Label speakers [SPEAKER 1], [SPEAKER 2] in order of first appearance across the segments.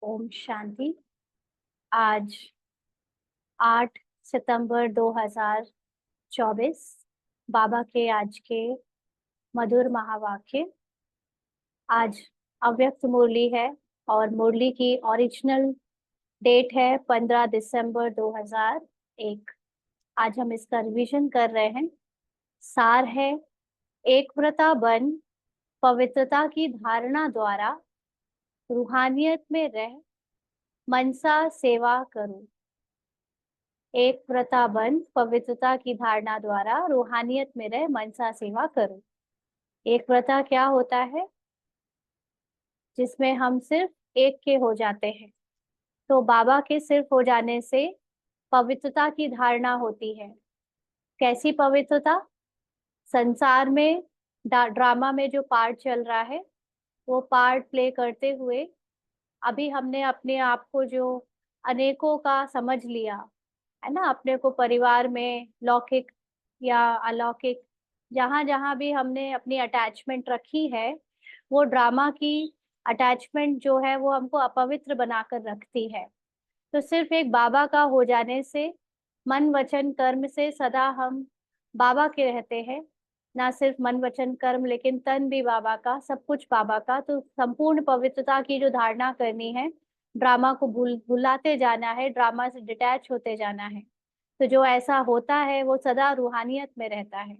[SPEAKER 1] ओम शांति। आज 8 सितंबर 2024 बाबा के आज के मधुर महावाक्य। आज अव्यक्त मुरली है और मुरली की ओरिजिनल डेट है 15 दिसंबर 2001। आज हम इसका रिवीजन कर रहे हैं। सार है, एक व्रता बन पवित्रता की धारणा द्वारा रूहानियत में रह मनसा सेवा करूं। एक व्रता बन पवित्रता की धारणा द्वारा रूहानियत में रह मनसा सेवा करो। एक व्रता क्या होता है? जिसमें हम सिर्फ एक के हो जाते हैं। तो बाबा के सिर्फ हो जाने से पवित्रता की धारणा होती है। कैसी पवित्रता? संसार में ड्रामा में जो पार्ट चल रहा है, वो पार्ट प्ले करते हुए अभी हमने अपने आप को जो अनेकों का समझ लिया है ना, अपने को परिवार में लौकिक या अलौकिक, जहां जहां भी हमने अपनी अटैचमेंट रखी है, वो ड्रामा की अटैचमेंट जो है वो हमको अपवित्र बनाकर रखती है। तो सिर्फ एक बाबा का हो जाने से मन वचन कर्म से सदा हम बाबा के रहते हैं। ना सिर्फ मन वचन कर्म, लेकिन तन भी बाबा का, सब कुछ बाबा का। तो संपूर्ण पवित्रता की जो धारणा करनी है, ड्रामा को भुलाते जाना है, ड्रामा से डिटैच होते जाना है। तो जो ऐसा होता है वो सदा रूहानियत में रहता है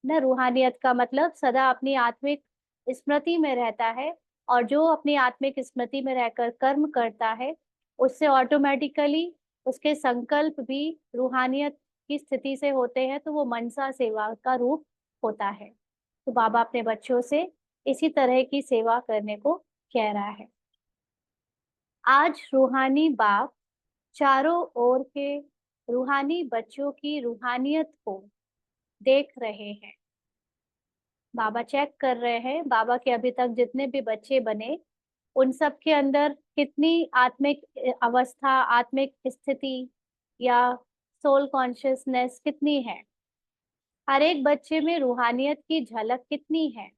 [SPEAKER 1] ना। रूहानियत का मतलब सदा अपनी आत्मिक स्मृति में रहता है। और जो अपनी आत्मिक स्मृति में रहकर कर्म करता है, उससे ऑटोमेटिकली उसके संकल्प भी रूहानियत की स्थिति से होते हैं। तो वो मनसा सेवा का रूप होता है। तो बाबा अपने बच्चों से इसी तरह की सेवा करने को कह रहा है। आज रूहानी बाप चारों ओर के रूहानी बच्चों की रूहानियत को देख रहे हैं। बाबा चेक कर रहे हैं बाबा के अभी तक जितने भी बच्चे बने, उन सब के अंदर कितनी आत्मिक अवस्था, आत्मिक स्थिति या सोल कॉन्शियसनेस कितनी है। हर एक बच्चे में रूहानियत की झलक कितनी है।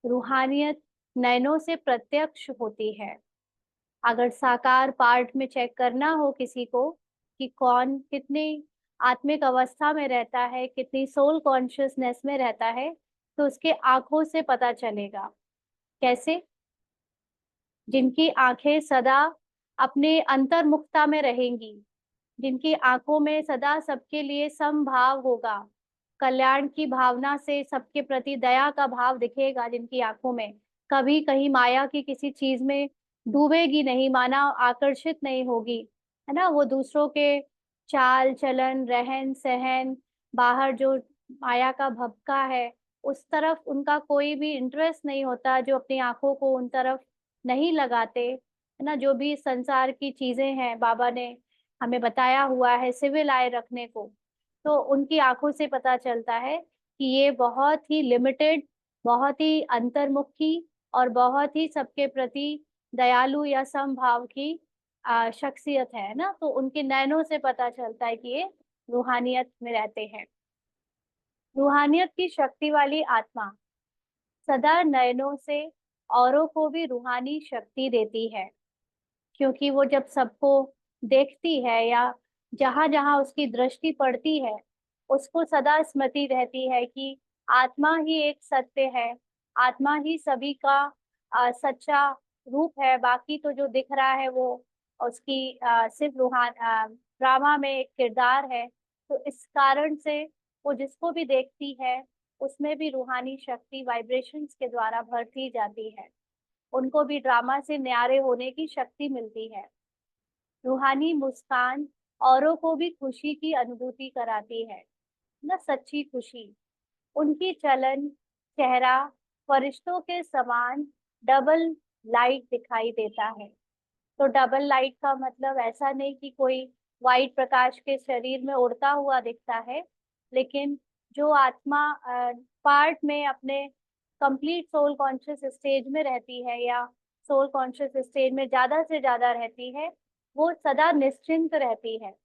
[SPEAKER 1] रूहानियत नयनों से प्रत्यक्ष होती है। अगर साकार पार्ट में चेक करना हो किसी को कि कौन कितनी आत्मिक अवस्था में रहता है, कितनी सोल कॉन्शियसनेस में रहता है, तो उसके आंखों से पता चलेगा। कैसे? जिनकी आंखें सदा अपने अंतर्मुखता में रहेंगी, जिनकी आंखों में सदा सबके लिए समभाव होगा, कल्याण की भावना से सबके प्रति दया का भाव दिखेगा, जिनकी आंखों में कभी कहीं माया की किसी चीज में डूबेगी नहीं, माना आकर्षित नहीं होगी, है ना। वो दूसरों के चाल चलन, रहन सहन, बाहर जो माया का भपका है, उस तरफ उनका कोई भी इंटरेस्ट नहीं होता। जो अपनी आंखों को उन तरफ नहीं लगाते, है ना। जो भी संसार की चीजें हैं, बाबा ने हमें बताया हुआ है सिविल आय रखने को, तो उनकी आंखों से पता चलता है कि ये बहुत ही लिमिटेड, बहुत ही अंतर्मुखी और बहुत ही सबके प्रति दयालु या समभाव की शख्सियत है ना। तो उनके नयनों से पता चलता है कि ये रूहानियत में रहते हैं। रूहानियत की शक्ति वाली आत्मा सदा नयनों से औरों को भी रूहानी शक्ति देती है। क्योंकि वो जब सबको देखती है या जहां जहां उसकी दृष्टि पड़ती है, उसको सदा स्मृति रहती है कि आत्मा ही एक सत्य है, आत्मा ही सभी का सच्चा रूप है। बाकी तो जो दिख रहा है वो उसकी सिर्फ ड्रामा में एक किरदार है। तो इस कारण से वो जिसको भी देखती है, उसमें भी रूहानी शक्ति वाइब्रेशंस के द्वारा भरती जाती है। उनको भी ड्रामा से न्यारे होने की शक्ति मिलती है। रूहानी मुस्कान औरों को भी खुशी की अनुभूति कराती है ना, सच्ची खुशी। उनकी चलन चेहरा फरिश्तों के समान डबल लाइट दिखाई देता है। तो डबल लाइट का मतलब ऐसा नहीं कि कोई वाइट प्रकाश के शरीर में उड़ता हुआ दिखता है, लेकिन जो आत्मा पार्ट में अपने कंप्लीट सोल कॉन्शियस स्टेज में रहती है या सोल कॉन्शियस स्टेज में ज्यादा से ज्यादा रहती है, वो सदा निश्चिंत रहती है।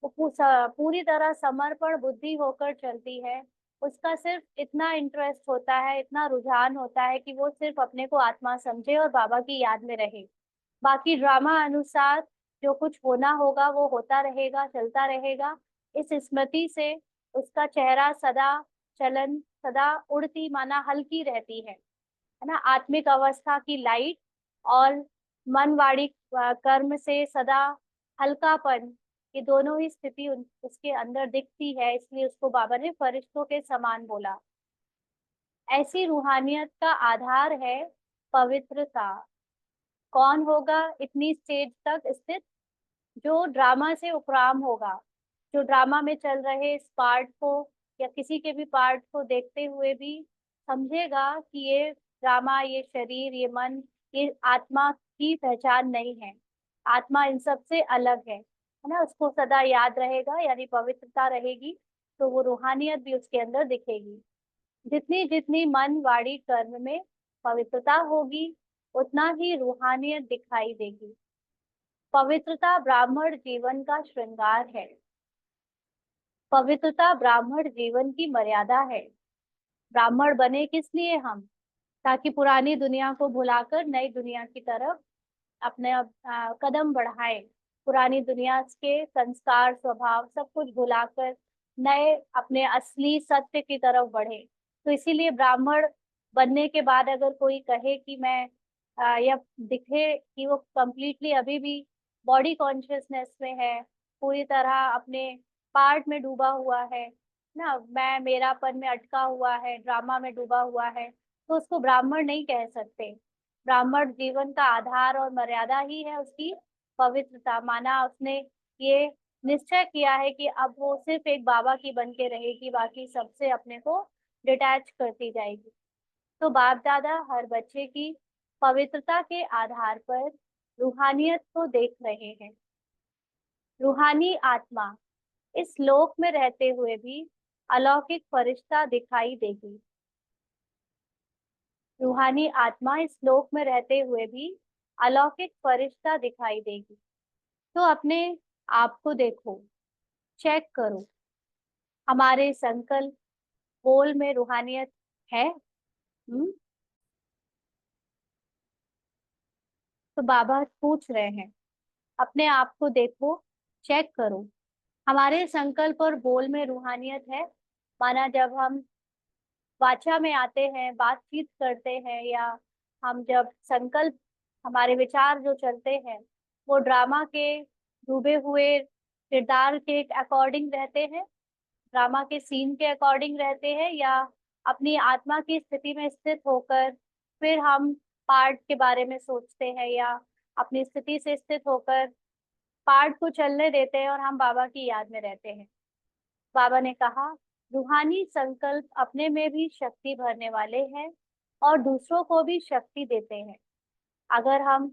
[SPEAKER 1] वो पूरी तरह समर्पण बुद्धि होकर चलती है। उसका सिर्फ इतना इंटरेस्ट होता है, इतना रुझान होता है कि वो सिर्फ अपने को आत्मा समझे और बाबा की याद में रहे। बाकी ड्रामा अनुसार जो कुछ होना होगा वो होता रहेगा, चलता रहेगा। इस स्मृति से उसका चेहरा सदा चलन सदा उड़ती माना हल्की रहती है ना। आत्मिक अवस्था की लाइट और मन वाणी कर्म से सदा हल्कापन, ये दोनों ही स्थिति उसके अंदर दिखती है, इसलिए उसको बाबा ने फरिश्तों के समान बोला। ऐसी रूहानियत का आधार है पवित्रता। कौन होगा इतनी स्टेज तक स्थित? जो ड्रामा से उपराम होगा, जो ड्रामा में चल रहे इस पार्ट को या किसी के भी पार्ट को देखते हुए भी समझेगा कि ये ड्रामा, ये शरीर, ये मन, ये आत्मा की पहचान नहीं है, आत्मा इन सब से अलग है ना। उसको सदा याद रहेगा, यानी पवित्रता रहेगी, तो वो रूहानियत भी उसके अंदर दिखेगी। जितनी जितनी मन वाणी कर्म में पवित्रता होगी, उतना ही रूहानियत दिखाई देगी। पवित्रता ब्राह्मण जीवन का श्रृंगार है। पवित्रता ब्राह्मण जीवन की मर्यादा है। ब्राह्मण बने किस लिए हम? ताकि पुरानी दुनिया को भुलाकर नई दुनिया की तरफ अपने कदम बढ़ाए। पुरानी दुनिया के संस्कार, स्वभाव सब कुछ भुलाकर नए अपने असली सत्य की तरफ बढ़े। तो इसीलिए ब्राह्मण बनने के बाद अगर कोई कहे कि मैं या दिखे कि वो कंप्लीटली अभी भी बॉडी कॉन्शियसनेस में है, पूरी तरह अपने पार्ट में डूबा हुआ है ना, मैं मेरापन में अटका हुआ है, ड्रामा में डूबा हुआ है, तो उसको ब्राह्मण नहीं कह सकते। ब्राह्मण जीवन का आधार और मर्यादा ही है उसकी पवित्रता। माना उसने ये निश्चय किया है कि अब वो सिर्फ एक बाबा की बन के रहेगी, बाकी सबसे अपने को डिटैच करती जाएगी। तो बाप दादा हर बच्चे की पवित्रता के आधार पर रूहानियत को देख रहे हैं। रूहानी आत्मा इस लोक में रहते हुए भी अलौकिक फरिश्ता दिखाई देगी। रूहानी आत्मा इस लोक में रहते हुए भी अलौकिक फरिश्ता दिखाई देगी। तो अपने आप को देखो, चेक करो, हमारे संकल्प बोल में रूहानियत है? तो बाबा पूछ रहे हैं, अपने आप को देखो, चेक करो, हमारे संकल्प और बोल में रूहानियत है? माना जब हम वाचा में आते हैं, बातचीत करते हैं, या हम जब संकल्प, हमारे विचार जो चलते हैं वो ड्रामा के डूबे हुए किरदार के अकॉर्डिंग रहते हैं, ड्रामा के सीन के अकॉर्डिंग रहते हैं, या अपनी आत्मा की स्थिति में स्थित होकर फिर हम पार्ट के बारे में सोचते हैं, या अपनी स्थिति से स्थित होकर पार्ट को चलने देते हैं और हम बाबा की याद में रहते हैं। बाबा ने कहा, रूहानी संकल्प अपने में भी शक्ति भरने वाले हैं और दूसरों को भी शक्ति देते हैं। अगर हम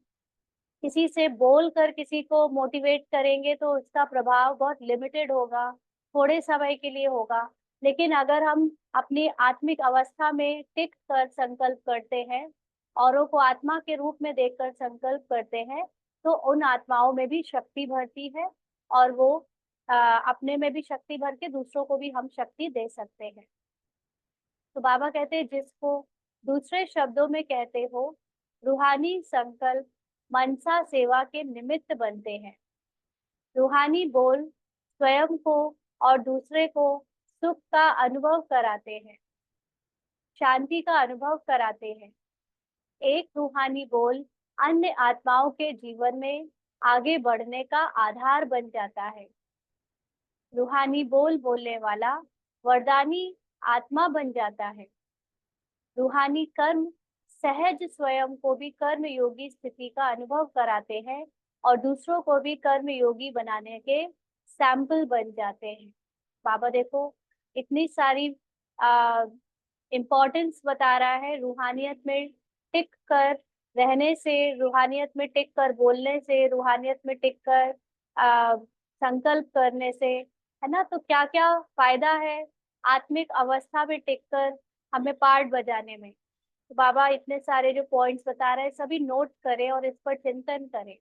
[SPEAKER 1] किसी से बोल कर किसी को मोटिवेट करेंगे तो उसका प्रभाव बहुत लिमिटेड होगा, थोड़े समय के लिए होगा। लेकिन अगर हम अपनी आत्मिक अवस्था में टिक कर संकल्प करते हैं, औरों को आत्मा के रूप में देखकर संकल्प करते हैं, तो उन आत्माओं में भी शक्ति भरती है, और वो अपने में भी शक्ति भर के दूसरों को भी हम शक्ति दे सकते हैं। तो बाबा कहते हैं, जिसको दूसरे शब्दों में कहते हो, रूहानी संकल्प मनसा सेवा के निमित्त बनते हैं। रूहानी बोल स्वयं को और दूसरे को सुख का अनुभव कराते हैं, शांति का अनुभव कराते हैं। एक रूहानी बोल अन्य आत्माओं के जीवन में आगे बढ़ने का आधार बन जाता है। रूहानी बोल बोलने वाला वरदानी आत्मा बन जाता है। रूहानी कर्म सहज स्वयं को भी कर्म योगी स्थिति का अनुभव कराते हैं और दूसरों को भी कर्म योगी बनाने के सैंपल बन जाते हैं। बाबा देखो, इतनी सारी इम्पोर्टेंस बता रहा है रूहानियत में टिक कर रहने से, रूहानियत में टिक कर बोलने से, रूहानियत में टिक कर संकल्प करने से, है ना। तो क्या क्या फायदा है आत्मिक अवस्था में टिक कर हमें पार्ट बजाने में। तो बाबा इतने सारे जो पॉइंट्स बता रहे हैं सभी नोट करें और इस पर चिंतन करें।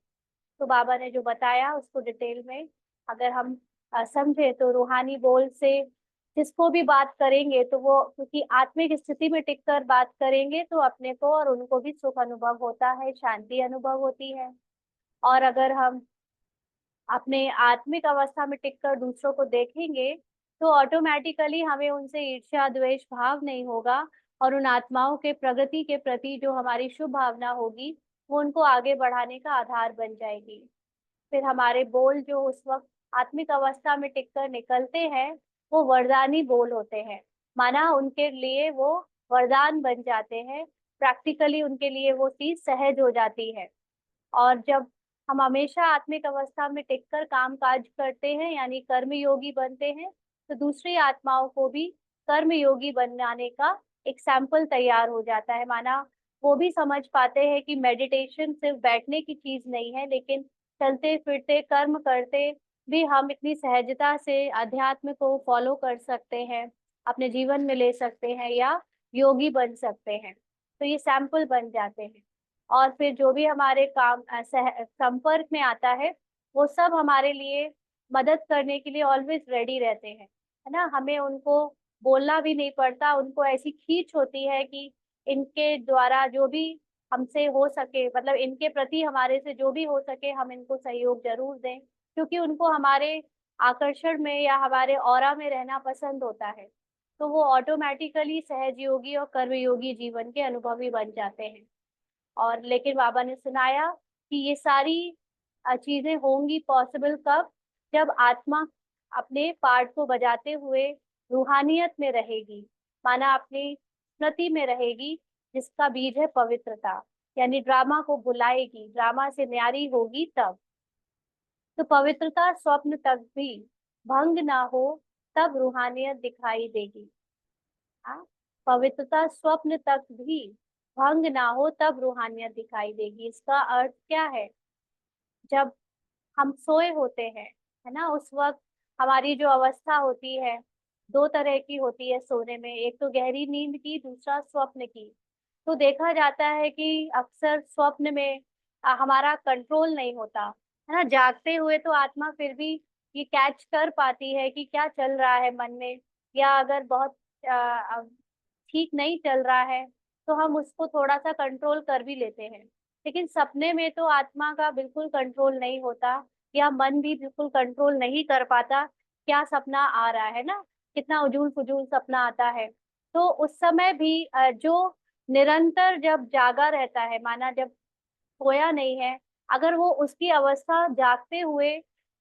[SPEAKER 1] तो बाबा ने जो बताया उसको डिटेल में अगर हम समझे, तो रूहानी बोल से जिसको भी बात करेंगे तो वो, क्योंकि आत्मिक स्थिति में टिककर बात करेंगे तो अपने को और उनको भी सुख अनुभव होता है, शांति अनुभव होती है। और अगर हम अपने आत्मिक अवस्था में टिककर दूसरों को देखेंगे तो ऑटोमेटिकली हमें उनसे ईर्ष्या द्वेष भाव नहीं होगा, और उन आत्माओं के प्रगति के प्रति जो हमारी शुभ भावना होगी वो उनको आगे बढ़ाने का आधार बन जाएगी। फिर हमारे बोल जो उस वक्त आत्मिक अवस्था में टिककर निकलते हैं वो वरदानी बोल होते हैं, माना उनके लिए वो वरदान बन जाते हैं, प्रैक्टिकली उनके लिए वो चीज सहज हो जाती है। और जब हम हमेशा आत्मिक अवस्था में टिककर काम काज करते हैं यानी कर्म योगी बनते हैं, तो दूसरी आत्माओं को भी कर्म योगी बनाने का एक सैंपल तैयार हो जाता है। माना वो भी समझ पाते हैं कि मेडिटेशन सिर्फ बैठने की चीज नहीं है, लेकिन चलते फिरते कर्म करते भी हम इतनी सहजता से अध्यात्म को फॉलो कर सकते हैं, अपने जीवन में ले सकते हैं या योगी बन सकते हैं। तो ये सैंपल बन जाते हैं। और फिर जो भी हमारे काम संपर्क में आता है वो सब हमारे लिए मदद करने के लिए ऑलवेज रेडी रहते हैं, है ना। हमें उनको बोलना भी नहीं पड़ता, उनको ऐसी खींच होती है कि इनके द्वारा जो भी हमसे हो सके, मतलब इनके प्रति हमारे से जो भी हो सके हम इनको सहयोग जरूर दें, क्योंकि उनको हमारे आकर्षण में या हमारे ऑरा में रहना पसंद होता है। तो वो ऑटोमेटिकली सहज योगी और कर्मयोगी जीवन के अनुभवी बन जाते हैं। और लेकिन बाबा ने सुनाया कि ये सारी चीजें होंगी पॉसिबल कब, जब आत्मा अपने पार्ट को बजाते हुए रूहानियत में रहेगी, माना अपनी स्मृति में रहेगी, जिसका बीज है पवित्रता, यानी ड्रामा को भुलाएगी, ड्रामा से न्यारी होगी तब। तो पवित्रता स्वप्न तक भी भंग ना हो तब रूहानियत दिखाई देगी। हाँ, पवित्रता स्वप्न तक भी भंग ना हो तब रूहानियत दिखाई देगी। इसका अर्थ क्या है, जब हम सोए होते हैं, है ना, उस वक्त हमारी जो अवस्था होती है दो तरह की होती है सोने में, एक तो गहरी नींद की, दूसरा स्वप्न की। तो देखा जाता है कि अक्सर स्वप्न में हमारा कंट्रोल नहीं होता, है ना। जागते हुए तो आत्मा फिर भी ये कैच कर पाती है कि क्या चल रहा है मन में, या अगर बहुत ठीक नहीं चल रहा है तो हम उसको थोड़ा सा कंट्रोल कर भी लेते हैं। लेकिन सपने में तो आत्मा का बिल्कुल कंट्रोल नहीं होता, या मन भी बिल्कुल कंट्रोल नहीं कर पाता क्या सपना आ रहा है ना, कितना उजूल फुजूल सपना आता है। तो उस समय भी जो निरंतर जब जागा रहता है, माना जब सोया नहीं है, अगर वो उसकी अवस्था जागते हुए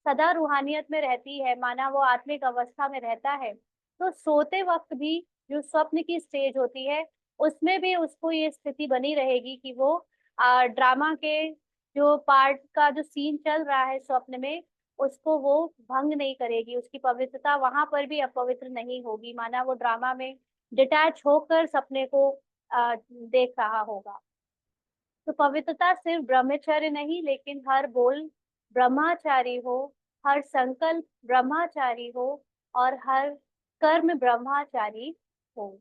[SPEAKER 1] सदा रूहानियत में रहती है, माना वो आत्मिक अवस्था में रहता है, तो सोते वक्त भी जो स्वप्न की स्टेज होती है उसमें भी उसको ये स्थिति बनी रहेगी कि वो ड्रामा के जो पार्ट का जो सीन चल रहा है स्वप्न में उसको वो भंग नहीं करेगी, उसकी पवित्रता वहां पर भी अपवित्र नहीं होगी, माना वो ड्रामा में डिटैच होकर सपने को देख रहा होगा। तो पवित्रता सिर्फ ब्रह्मचर्य नहीं, लेकिन हर बोल ब्रह्मचारी हो, हर संकल्प ब्रह्मचारी हो, और हर कर्म ब्रह्मचारी हो।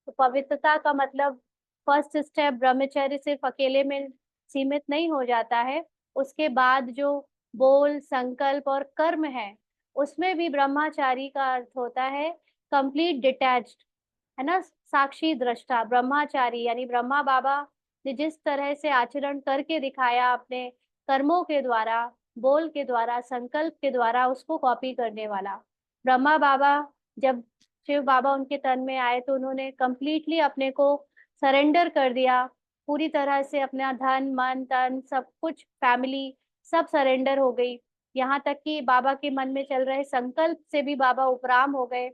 [SPEAKER 1] तो पवित्रता का मतलब फर्स्ट स्टेप ब्रह्मचर्य सिर्फ अकेले में सीमित नहीं हो जाता है, उसके बाद जो बोल संकल्प और कर्म है उसमें भी ब्रह्मचारी का अर्थ होता है कंप्लीट डिटैच्ड, है ना, साक्षी दृष्टा ब्रह्मचारी, यानी ब्रह्मा बाबा ने जिस तरह से आचरण करके दिखाया अपने कर्मों के द्वारा, बोल के द्वारा, संकल्प के द्वारा, उसको कॉपी करने वाला। ब्रह्मा बाबा जब शिव बाबा उनके तन में आए तो उन्होंने कंप्लीटली अपने को सरेंडर कर दिया, पूरी तरह से अपना धन मन तन सब कुछ, फैमिली सब सरेंडर हो गई। यहाँ तक कि बाबा के मन में चल रहे संकल्प से भी बाबा उपराम हो गए।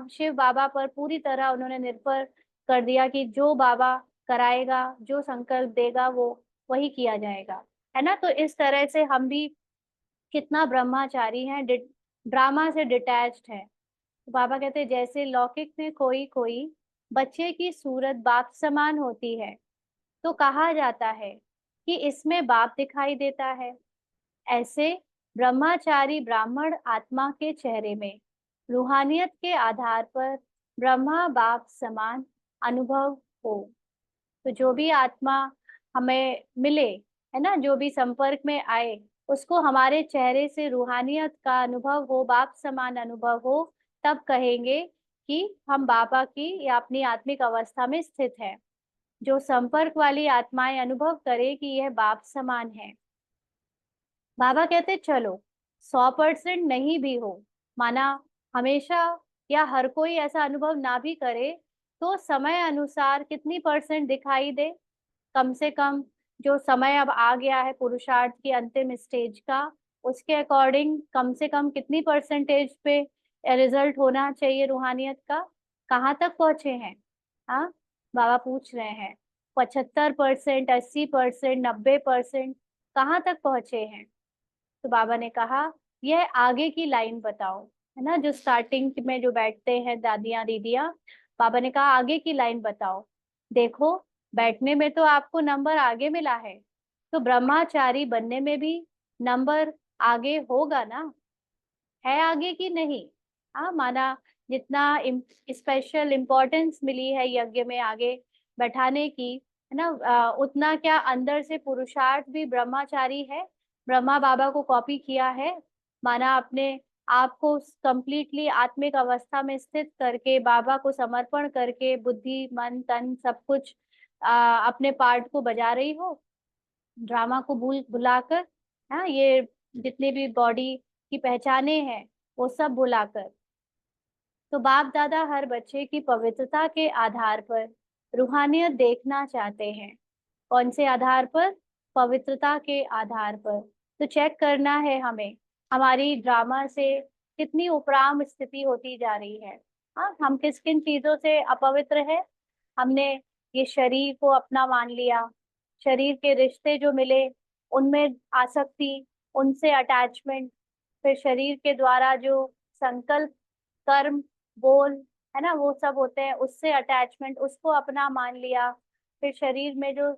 [SPEAKER 1] शिव बाबा पर पूरी तरह उन्होंने निर्भर कर दिया कि जो बाबा कराएगा, जो संकल्प देगा वो वही किया जाएगा, है ना। तो इस तरह से हम भी कितना ब्रह्मचारी हैं, ड्रामा से डिटैच्ड है। तो बाबा कहते हैं जैसे लौकिक में कोई कोई बच्चे की सूरत बाप समान होती है, तो कहा जाता है कि इसमें बाप दिखाई देता है, ऐसे ब्रह्मचारी ब्राह्मण आत्मा के चेहरे में रूहानियत के आधार पर ब्रह्मा बाप समान अनुभव हो। तो जो भी आत्मा हमें मिले, है ना, जो भी संपर्क में आए, उसको हमारे चेहरे से रूहानियत का अनुभव हो, बाप समान अनुभव हो, तब कहेंगे कि हम बाबा की या अपनी आत्मिक अवस्था में स्थित है। जो संपर्क वाली आत्माएं अनुभव करे कि यह बाप समान है, बाबा कहते चलो 100% नहीं भी हो, माना हमेशा या हर कोई ऐसा अनुभव ना भी करे, तो समय अनुसार कितनी परसेंट दिखाई दे, कम से कम जो समय अब आ गया है पुरुषार्थ की अंतिम स्टेज का, उसके अकॉर्डिंग कम से कम कितनी परसेंटेज पे रिजल्ट होना चाहिए रूहानियत का, कहाँ तक पहुंचे हैं? हाँ, बाबा पूछ रहे हैं 75%, 80%, 90%, कहाँ तक पहुंचे हैं? तो बाबा ने कहा यह आगे की लाइन बताओ, है ना, जो स्टार्टिंग में जो बैठते हैं दादियाँ दीदियाँ, बाबा ने कहा आगे की लाइन बताओ। देखो, बैठने में तो आपको नंबर आगे मिला है, तो ब्रह्मचारी बनने में भी नंबर आगे होगा ना, है आगे की नहीं? हाँ, माना जितना स्पेशल इम्पोर्टेंस मिली है यज्ञ में आगे बैठाने की, है ना, उतना क्या अंदर से पुरुषार्थ भी ब्रह्मचारी है? ब्रह्मा बाबा को कॉपी किया है, माना अपने आपको कंप्लीटली आत्मिक अवस्था में स्थित करके बाबा को समर्पण करके बुद्धि मन तन सब कुछ अपने पार्ट को बजा रही हो, ड्रामा को भुलाकर। हाँ, ये जितने भी बॉडी की पहचाने हैं वो सब भुलाकर। तो बाप दादा हर बच्चे की पवित्रता के आधार पर रूहानियत देखना चाहते हैं। कौन से आधार पर? पवित्रता के आधार पर। तो चेक करना है हमें, हमारी ड्रामा से कितनी उपराम स्थिति होती जा रही है। हाँ, हम किस किन चीजों से अपवित्र है? हमने ये शरीर को अपना मान लिया, शरीर के रिश्ते जो मिले उनमें आसक्ति, उनसे अटैचमेंट, फिर शरीर के द्वारा जो संकल्प कर्म बोल, है ना, वो सब होते हैं, उससे अटैचमेंट, उसको अपना मान लिया। फिर शरीर में जो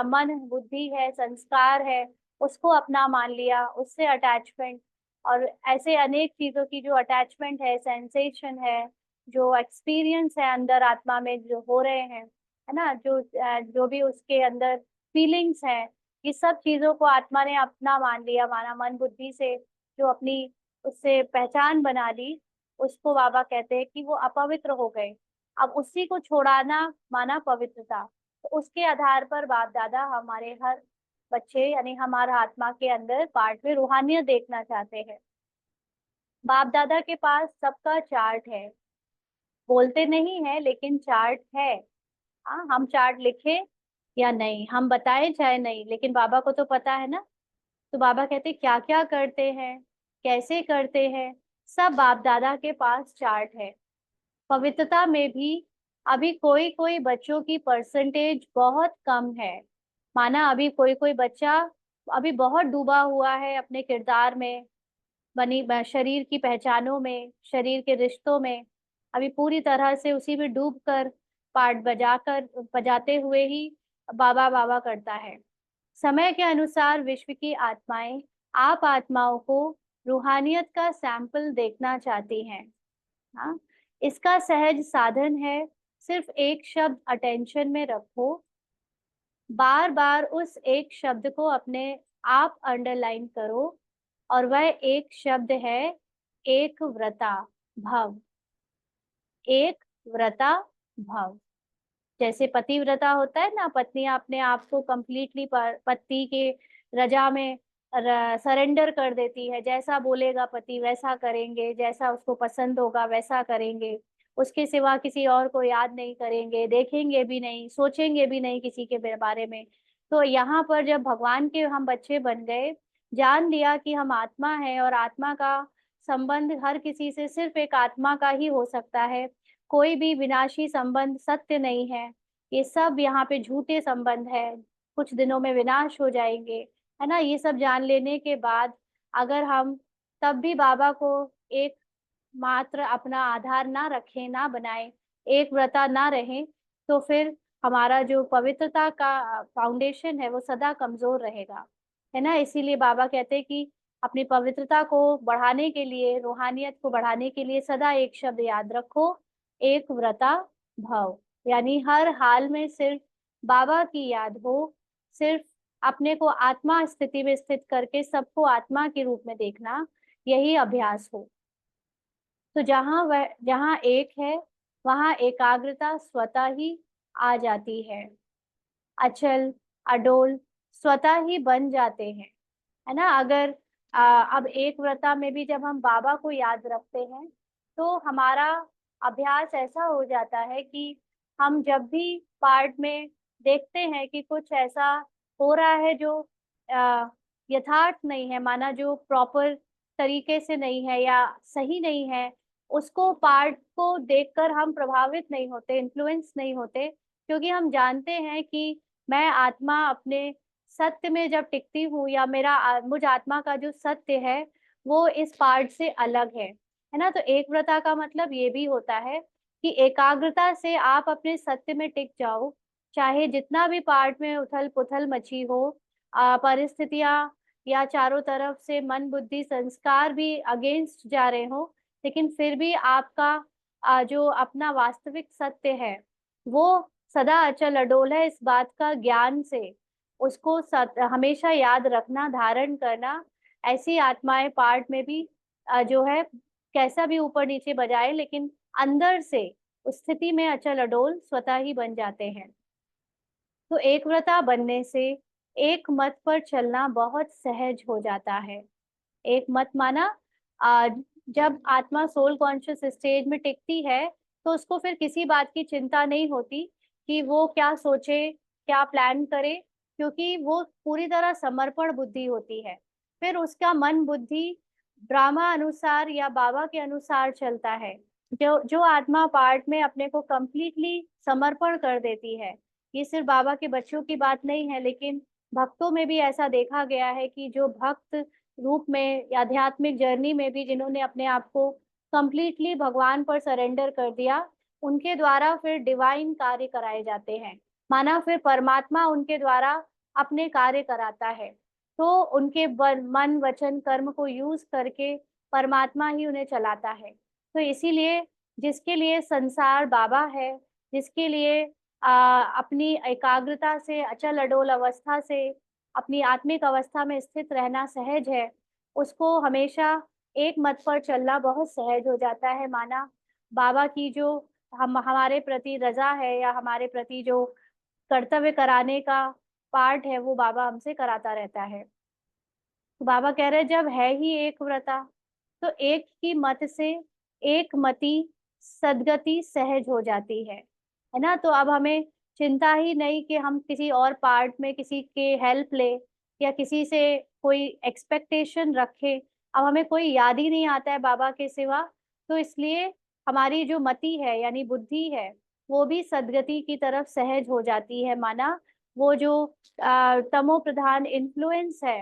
[SPEAKER 1] मन बुद्धि है संस्कार है, उसको अपना मान लिया, उससे अटैचमेंट। और ऐसे अनेक चीजों की जो अटैचमेंट है, सेंसेशन है, जो एक्सपीरियंस है अंदर आत्मा में जो हो रहे हैं, है ना, जो भी उसके अंदर फीलिंग्स हैं, ये सब चीजों को आत्मा ने अपना मान लिया, माना मन बुद्धि से जो अपनी उससे पहचान बना ली, उसको बाबा कहते हैं कि वो अपवित्र हो गए। अब उसी को छोड़ाना माना पवित्रता। तो उसके आधार पर बाप दादा हमारे हर बच्चे यानी हमारा आत्मा के अंदर पार्ट में रूहानियत देखना चाहते हैं। बाप दादा के पास सबका चार्ट है, बोलते नहीं है लेकिन चार्ट है। हाँ, हम चार्ट लिखे या नहीं, हम बताएं चाहे नहीं, लेकिन बाबा को तो पता है ना। तो बाबा कहते क्या क्या करते हैं, कैसे करते हैं, सब बाप दादा के पास चार्ट है। पवित्रता में भी अभी कोई कोई बच्चों की परसेंटेज बहुत कम है, माना अभी कोई कोई बच्चा अभी बहुत डूबा हुआ है अपने किरदार में, शरीर की पहचानों में, शरीर के रिश्तों में, अभी पूरी तरह से उसी में डूब कर पार्ट बजाते हुए ही बाबा बाबा करता है। समय के अनुसार विश्व की आत्माएं आप आत्माओं को रूहानियत का सैंपल देखना चाहती हैं। हाँ, इसका सहज साधन है, सिर्फ एक शब्द अटेंशन में रखो, बार बार उस एक शब्द को अपने आप अंडरलाइन करो, और वह एक शब्द है एक व्रता भव। एक व्रता भव। जैसे पतिव्रता होता है ना, पत्नियां अपने आप को कंप्लीटली पति के रजा में सरेंडर कर देती है, जैसा बोलेगा पति वैसा करेंगे, जैसा उसको पसंद होगा वैसा करेंगे, उसके सिवा किसी और को याद नहीं करेंगे, देखेंगे भी नहीं, सोचेंगे भी नहीं किसी के बारे में। तो यहाँ पर जब भगवान के हम बच्चे बन गए, जान लिया कि हम आत्मा है और आत्मा का संबंध हर किसी से सिर्फ एक आत्मा का ही हो सकता है, कोई भी विनाशी संबंध सत्य नहीं है, ये सब यहाँ पे झूठे संबंध है, कुछ दिनों में विनाश हो जाएंगे, है ना, ये सब जान लेने के बाद अगर हम तब भी बाबा को एक मात्र अपना आधार ना रखें, ना बनाए, एक व्रता ना रहें, तो फिर हमारा जो पवित्रता का फाउंडेशन है वो सदा कमजोर रहेगा, है ना। इसीलिए बाबा कहते हैं कि अपनी पवित्रता को बढ़ाने के लिए, रूहानियत को बढ़ाने के लिए सदा एक शब्द याद रखो, एक व्रता भव। यानी हर हाल में सिर्फ बाबा की याद हो, सिर्फ अपने को आत्मा स्थिति में स्थित करके सबको आत्मा के रूप में देखना, यही अभ्यास हो। तो जहाँ एक है वहाँ एकाग्रता स्वतः ही आ जाती है, अचल अडोल स्वतः ही बन जाते हैं। है ना। अगर अब एक व्रता में भी जब हम बाबा को याद रखते हैं तो हमारा अभ्यास ऐसा हो जाता है कि हम जब भी पाठ में देखते हैं कि कुछ ऐसा हो रहा है जो अ, यथार्थ नहीं है, माना जो प्रॉपर तरीके से नहीं है या सही नहीं है, उसको पाठ को देखकर हम प्रभावित नहीं होते, इन्फ्लुएंस नहीं होते, क्योंकि हम जानते हैं कि मैं आत्मा अपने सत्य में जब टिकती हूँ, या मुझ आत्मा का जो सत्य है वो इस पार्ट से अलग है ना। तो एक व्रता का मतलब ये भी होता है कि एकाग्रता से आप अपने सत्य में टिक जाओ, चाहे जितना भी पार्ट में उथल पुथल मची हो, परिस्थितियां या चारों तरफ से मन बुद्धि संस्कार भी अगेंस्ट जा रहे हो, लेकिन फिर भी आपका जो अपना वास्तविक सत्य है वो सदा अचल अडोल है, इस बात का ज्ञान से उसको हमेशा याद रखना, धारण करना। ऐसी आत्माएं पार्ट में भी जो है कैसा भी ऊपर नीचे बजाए, लेकिन अंदर से उस स्थिति में अचल अडोल स्वतः ही बन जाते हैं। तो एक व्रता बनने से एक मत पर चलना बहुत सहज हो जाता है। एक मत माना, आ, जब आत्मा सोल कॉन्शियस स्टेज में टिकती है तो उसको फिर किसी बात की चिंता नहीं होती कि वो क्या सोचे, क्या प्लान करे, क्योंकि वो पूरी तरह समर्पण बुद्धि होती है। फिर उसका मन बुद्धि ड्रामा अनुसार या बाबा के अनुसार चलता है। जो जो आत्मा पार्ट में अपने को कंप्लीटली समर्पण कर देती है, ये सिर्फ बाबा के बच्चों की बात नहीं है, लेकिन भक्तों में भी ऐसा देखा गया है कि जो भक्त रूप में या आध्यात्मिक जर्नी में भी जिन्होंने अपने आप को कंप्लीटली भगवान पर सरेंडर कर दिया, उनके द्वारा फिर डिवाइन कार्य कराए जाते हैं। माना फिर परमात्मा उनके द्वारा अपने कार्य कराता है, तो उनके मन वचन कर्म को यूज करके परमात्मा ही उन्हें चलाता है। तो इसीलिए जिसके लिए संसार बाबा है, जिसके लिए अपनी एकाग्रता से अचल अडोल अवस्था से अपनी आत्मिक अवस्था में स्थित रहना सहज है, उसको हमेशा एक मत पर चलना बहुत सहज हो जाता है। माना बाबा की जो हम हमारे प्रति रजा है या हमारे प्रति जो कर्तव्य कराने का पार्ट है वो बाबा हमसे कराता रहता है। तो बाबा कह रहे हैं जब है ही एक व्रता तो एक ही मत से एक मति सदगति सहज हो जाती है ना। तो अब हमें चिंता ही नहीं कि हम किसी और पार्ट में किसी के हेल्प ले या किसी से कोई एक्सपेक्टेशन रखे। अब हमें कोई याद ही नहीं आता है बाबा के सिवा, तो इसलिए हमारी जो मति है यानी बुद्धि है वो भी सदगति की तरफ सहज हो जाती है। माना वो जो तमो प्रधान इन्फ्लुएंस है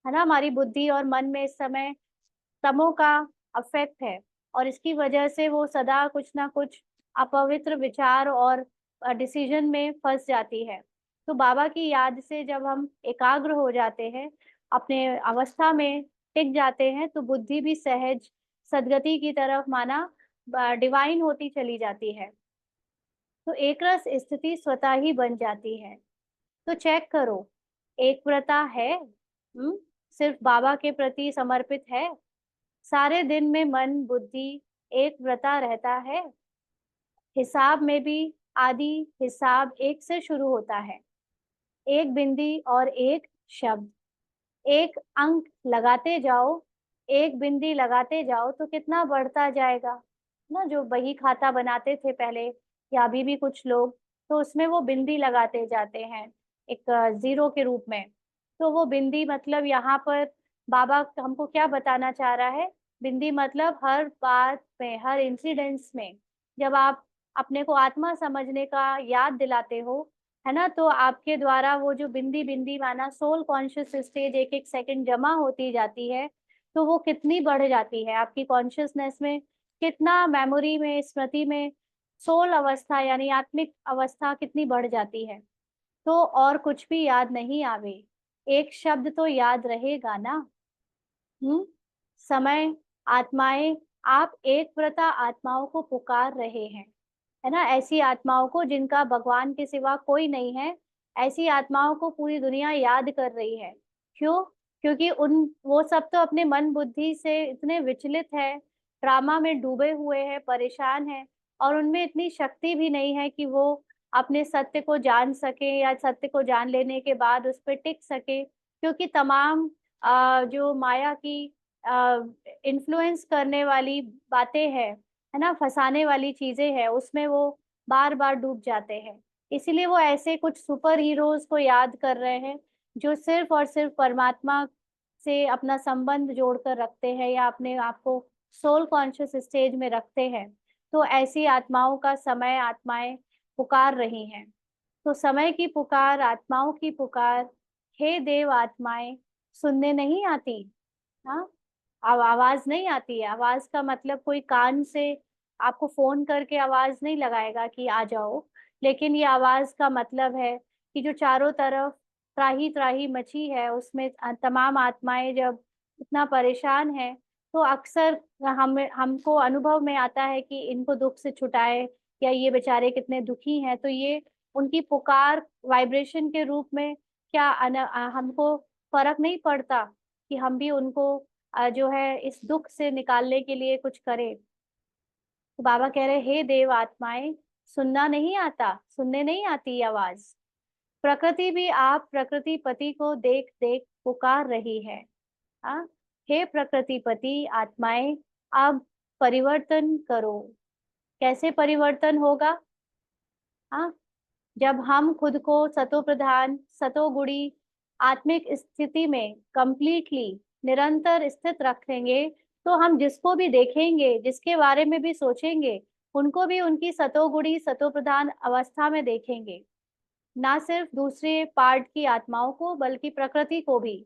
[SPEAKER 1] ना, हमारी बुद्धि और मन में इस समय तमो का अफेक्ट है, और इसकी वजह से वो सदा कुछ ना कुछ अपवित्र विचार और डिसीजन में फंस जाती है। तो बाबा की याद से जब हम एकाग्र हो जाते हैं, अपने अवस्था में टिक जाते हैं, तो बुद्धि भी सहज सदगति की तरफ माना डिवाइन होती चली जाती है। तो एक रस स्थिति स्वतः ही बन जाती है। तो चेक करो, एक व्रता है, सिर्फ बाबा के प्रति समर्पित है, सारे दिन में मन बुद्धि एक व्रता रहता है, हिसाब में भी आदि हिसाब एक से शुरू होता है, एक बिंदी और एक शब्द, एक अंक लगाते जाओ, एक बिंदी लगाते जाओ तो कितना बढ़ता जाएगा ना। जो बही खाता बनाते थे पहले या अभी भी कुछ लोग, तो उसमें वो बिंदी लगाते जाते हैं एक जीरो के रूप में। तो वो बिंदी मतलब यहाँ पर बाबा हमको क्या बताना चाह रहा है, बिंदी मतलब हर बात में हर इंसिडेंस में जब आप अपने को आत्मा समझने का याद दिलाते हो, है ना, तो आपके द्वारा वो जो बिंदी बिंदी माना सोल कॉन्शियस स्टेज एक एक सेकंड जमा होती जाती है, तो वो कितनी बढ़ जाती है आपकी कॉन्शियसनेस में, कितना मेमोरी में स्मृति में सोल अवस्था यानी आत्मिक अवस्था कितनी बढ़ जाती है। तो और कुछ भी याद नहीं आवे, एक शब्द तो याद रहेगा ना। हम्म समय आत्माएं, आप एक व्रता आत्माओं को पुकार रहे हैं, है ना, ऐसी आत्माओं को जिनका भगवान के सिवा कोई नहीं है, ऐसी आत्माओं को पूरी दुनिया याद कर रही है। क्यों? क्योंकि उन वो सब तो अपने मन बुद्धि से इतने विचलित है, ड्रामा में डूबे हुए हैं, परेशान हैं, और उनमें इतनी शक्ति भी नहीं है कि वो अपने सत्य को जान सके या सत्य को जान लेने के बाद उस पर टिक सके, क्योंकि तमाम जो माया की इन्फ्लुएंस करने वाली बातें है ना, फंसाने वाली चीजें है, उसमें वो बार बार डूब जाते हैं। इसीलिए वो ऐसे कुछ सुपर हीरोज को याद कर रहे हैं जो सिर्फ और सिर्फ परमात्मा से अपना संबंध जोड़कर रखते हैं या अपने आप को सोल कॉन्शियस स्टेज में रखते हैं। तो ऐसी आत्माओं का समय आत्माएं पुकार रही हैं। तो समय की पुकार, आत्माओं की पुकार, हे देव आत्माएं, सुनने नहीं आती। हाँ, अब आवाज नहीं आती है। आवाज का मतलब कोई कान से आपको फोन करके आवाज नहीं लगाएगा कि आ जाओ, लेकिन ये आवाज का मतलब है कि जो चारों तरफ त्राही त्राही मची है, उसमें तमाम आत्माएं जब इतना परेशान है, तो अक्सर हमको अनुभव में आता है कि इनको दुख से छुटाए, या ये बेचारे कितने दुखी हैं। तो ये उनकी पुकार वाइब्रेशन के रूप में क्या हमको फर्क नहीं पड़ता कि हम भी उनको जो है इस दुख से निकालने के लिए कुछ करें। तो बाबा कह रहे, हे देव आत्माएं, सुनना नहीं आता, सुनने नहीं आती आवाज। प्रकृति भी आप प्रकृति पति को देख देख पुकार रही है। हाँ, हे प्रकृति पति आत्माएं, अब परिवर्तन करो। कैसे परिवर्तन होगा? हाँ, जब हम खुद को सतो प्रधान सतो गुणी आत्मिक स्थिति में कंप्लीटली निरंतर स्थित रखेंगे, तो हम जिसको भी देखेंगे, जिसके बारे में भी सोचेंगे, उनको भी उनकी सतोगुणी सतो प्रधान अवस्था में देखेंगे। ना सिर्फ दूसरे पार्ट की आत्माओं को, बल्कि प्रकृति को भी,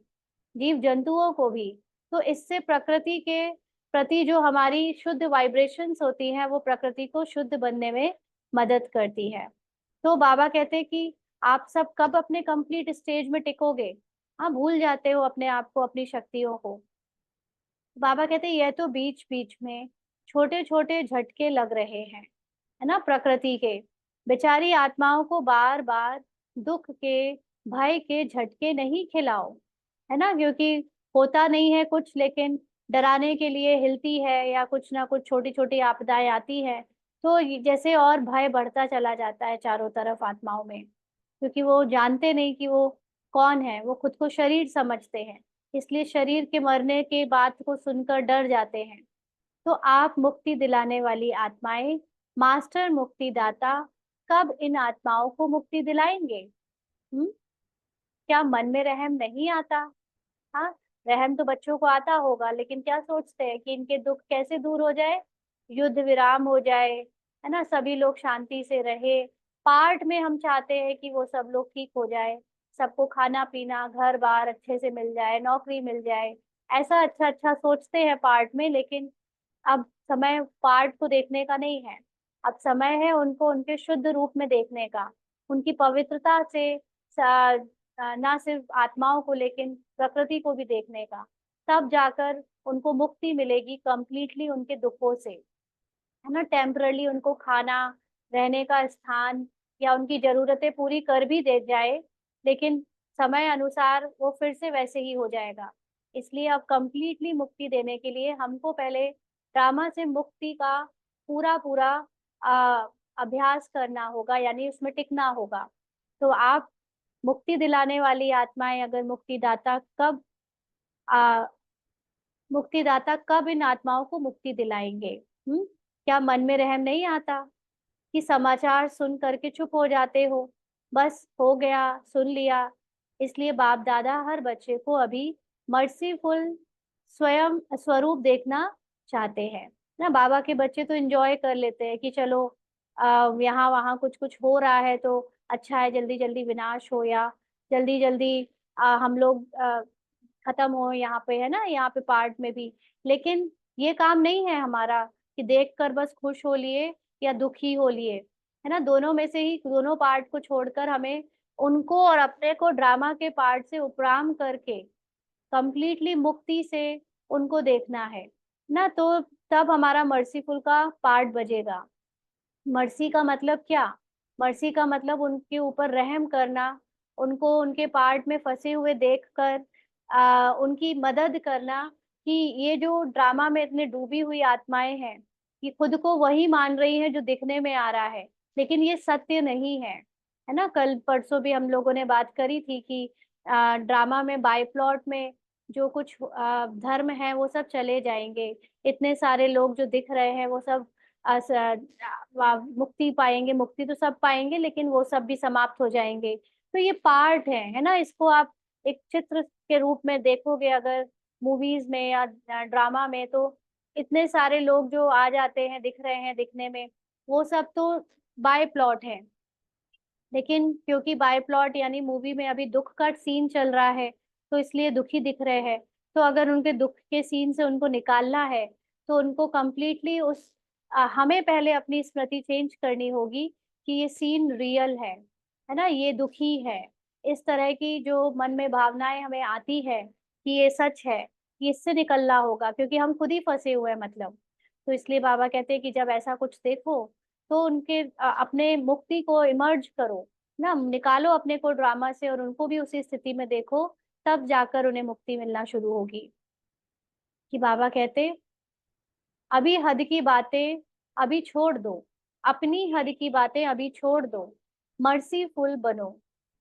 [SPEAKER 1] जीव जंतुओं को भी। तो इससे प्रकृति के प्रति जो हमारी शुद्ध वाइब्रेशंस होती हैं, वो प्रकृति को शुद्ध बनने में मदद करती है। तो बाबा कहते हैं कि आप सब कब अपने कंप्लीट स्टेज में टिकोगे? हाँ, भूल जाते हो अपने आप को, अपनी शक्तियों को। बाबा कहते हैं यह तो बीच बीच में छोटे छोटे झटके लग रहे हैं, है ना, प्रकृति के। बेचारी आत्माओं को बार बार दुख के, भय के झटके नहीं खिलाओ, है ना, क्योंकि होता नहीं है कुछ, लेकिन डराने के लिए हिलती है, या कुछ ना कुछ छोटी छोटी आपदाएं आती है, तो जैसे और भय बढ़ता चला जाता है चारों तरफ आत्माओं में, क्योंकि वो जानते नहीं कि वो कौन है। वो खुद को शरीर समझते हैं, इसलिए शरीर के मरने के बात को सुनकर डर जाते हैं। तो आप मुक्ति दिलाने वाली आत्माएं, मास्टर मुक्तिदाता, कब इन आत्माओं को मुक्ति दिलाएंगे? क्या मन में रहम नहीं आता? हाँ, रहम तो बच्चों को आता होगा, लेकिन क्या सोचते हैं कि इनके दुख कैसे दूर हो जाए, युद्ध विराम हो जाए, है ना, सभी लोग शांति से रहे। पार्ट में हम चाहते हैं कि वो सब लोग ठीक हो जाए, सबको खाना पीना घर बार अच्छे से मिल जाए, नौकरी मिल जाए, ऐसा अच्छा अच्छा सोचते हैं पार्ट में। लेकिन अब समय पार्ट को देखने का नहीं है, अब समय है उनको उनके शुद्ध रूप में देखने का, उनकी पवित्रता से ना सिर्फ आत्माओं को लेकिन प्रकृति को भी देखने का। तब जाकर उनको मुक्ति मिलेगी कंप्लीटली उनके दुखों से, है ना। टेम्परली उनको खाना, रहने का स्थान या उनकी जरूरतें पूरी कर भी दे जाए, लेकिन समय अनुसार वो फिर से वैसे ही हो जाएगा। इसलिए अब कंप्लीटली मुक्ति देने के लिए हमको पहले ड्रामा से मुक्ति का पूरा पूरा आ, अभ्यास करना होगा, यानी उसमें टिकना होगा। तो आप मुक्ति दिलाने वाली आत्माएं, अगर आ, मुक्तिदाता कब इन आत्माओं को मुक्ति दिलाएंगे? क्या मन में रहम नहीं आता कि समाचार सुन करके चुप हो जाते हो, बस हो गया, सुन लिया? इसलिए बाप दादा हर बच्चे को अभी मर्सीफुल स्वयं स्वरूप देखना चाहते हैं ना। बाबा के बच्चे तो एंजॉय कर लेते हैं कि चलो यहाँ वहाँ कुछ कुछ हो रहा है तो अच्छा है, जल्दी जल्दी विनाश हो, या जल्दी जल्दी हम लोग खत्म हो यहाँ पे, है ना, यहाँ पे पार्ट में भी। लेकिन ये काम नहीं है हमारा कि देखकर बस खुश हो लिए या दुखी हो लिए, है ना। दोनों में से ही, दोनों पार्ट को छोड़कर हमें उनको और अपने को ड्रामा के पार्ट से उपराम करके कंप्लीटली मुक्ति से उनको देखना है ना। तो तब हमारा मर्सीफुल का पार्ट बजेगा। मर्सी का मतलब क्या? मर्सी का मतलब उनके ऊपर रहम करना, उनको उनके पार्ट में फंसे हुए देखकर उनकी मदद करना, कि ये जो ड्रामा में इतने डूबी हुई आत्माएं हैं, कि खुद को वही मान रही है जो दिखने में आ रहा है, लेकिन ये सत्य नहीं है ना। कल परसों भी हम लोगों ने बात करी थी कि ड्रामा में बाय प्लॉट में जो कुछ धर्म है वो सब चले जाएंगे। इतने सारे लोग जो दिख रहे हैं वो सब मुक्ति पाएंगे, मुक्ति तो सब पाएंगे लेकिन वो सब भी समाप्त हो जाएंगे। तो ये पार्ट है ना, इसको आप एक चित्र के रूप में देखोगे अगर मूवीज में या ड्रामा में, तो इतने सारे लोग जो आ जाते हैं दिख रहे हैं दिखने में, वो सब तो बाय प्लॉट है। लेकिन क्योंकि बाय प्लॉट यानी मूवी में अभी दुख का सीन चल रहा है, तो इसलिए दुखी दिख रहे हैं। तो अगर उनके दुख के सीन से उनको निकालना है, तो उनको कंप्लीटली हमें पहले अपनी स्मृति चेंज करनी होगी कि ये सीन रियल है ना, ये दुखी है। इस तरह की जो मन में भावनाएं हमें आती है कि ये सच है, ये इससे निकलना होगा, क्योंकि हम खुद ही फंसे हुए हैं मतलब। तो इसलिए बाबा कहते हैं कि जब ऐसा कुछ देखो, तो उनके अपने मुक्ति को इमर्ज करो ना, निकालो अपने को ड्रामा से और उनको भी उसी स्थिति में देखो, तब जाकर उन्हें मुक्ति मिलना शुरू होगी। कि बाबा कहते, अभी हद की बातें अभी छोड़ दो, अपनी हद की बातें अभी छोड़ दो, मर्सीफुल बनो।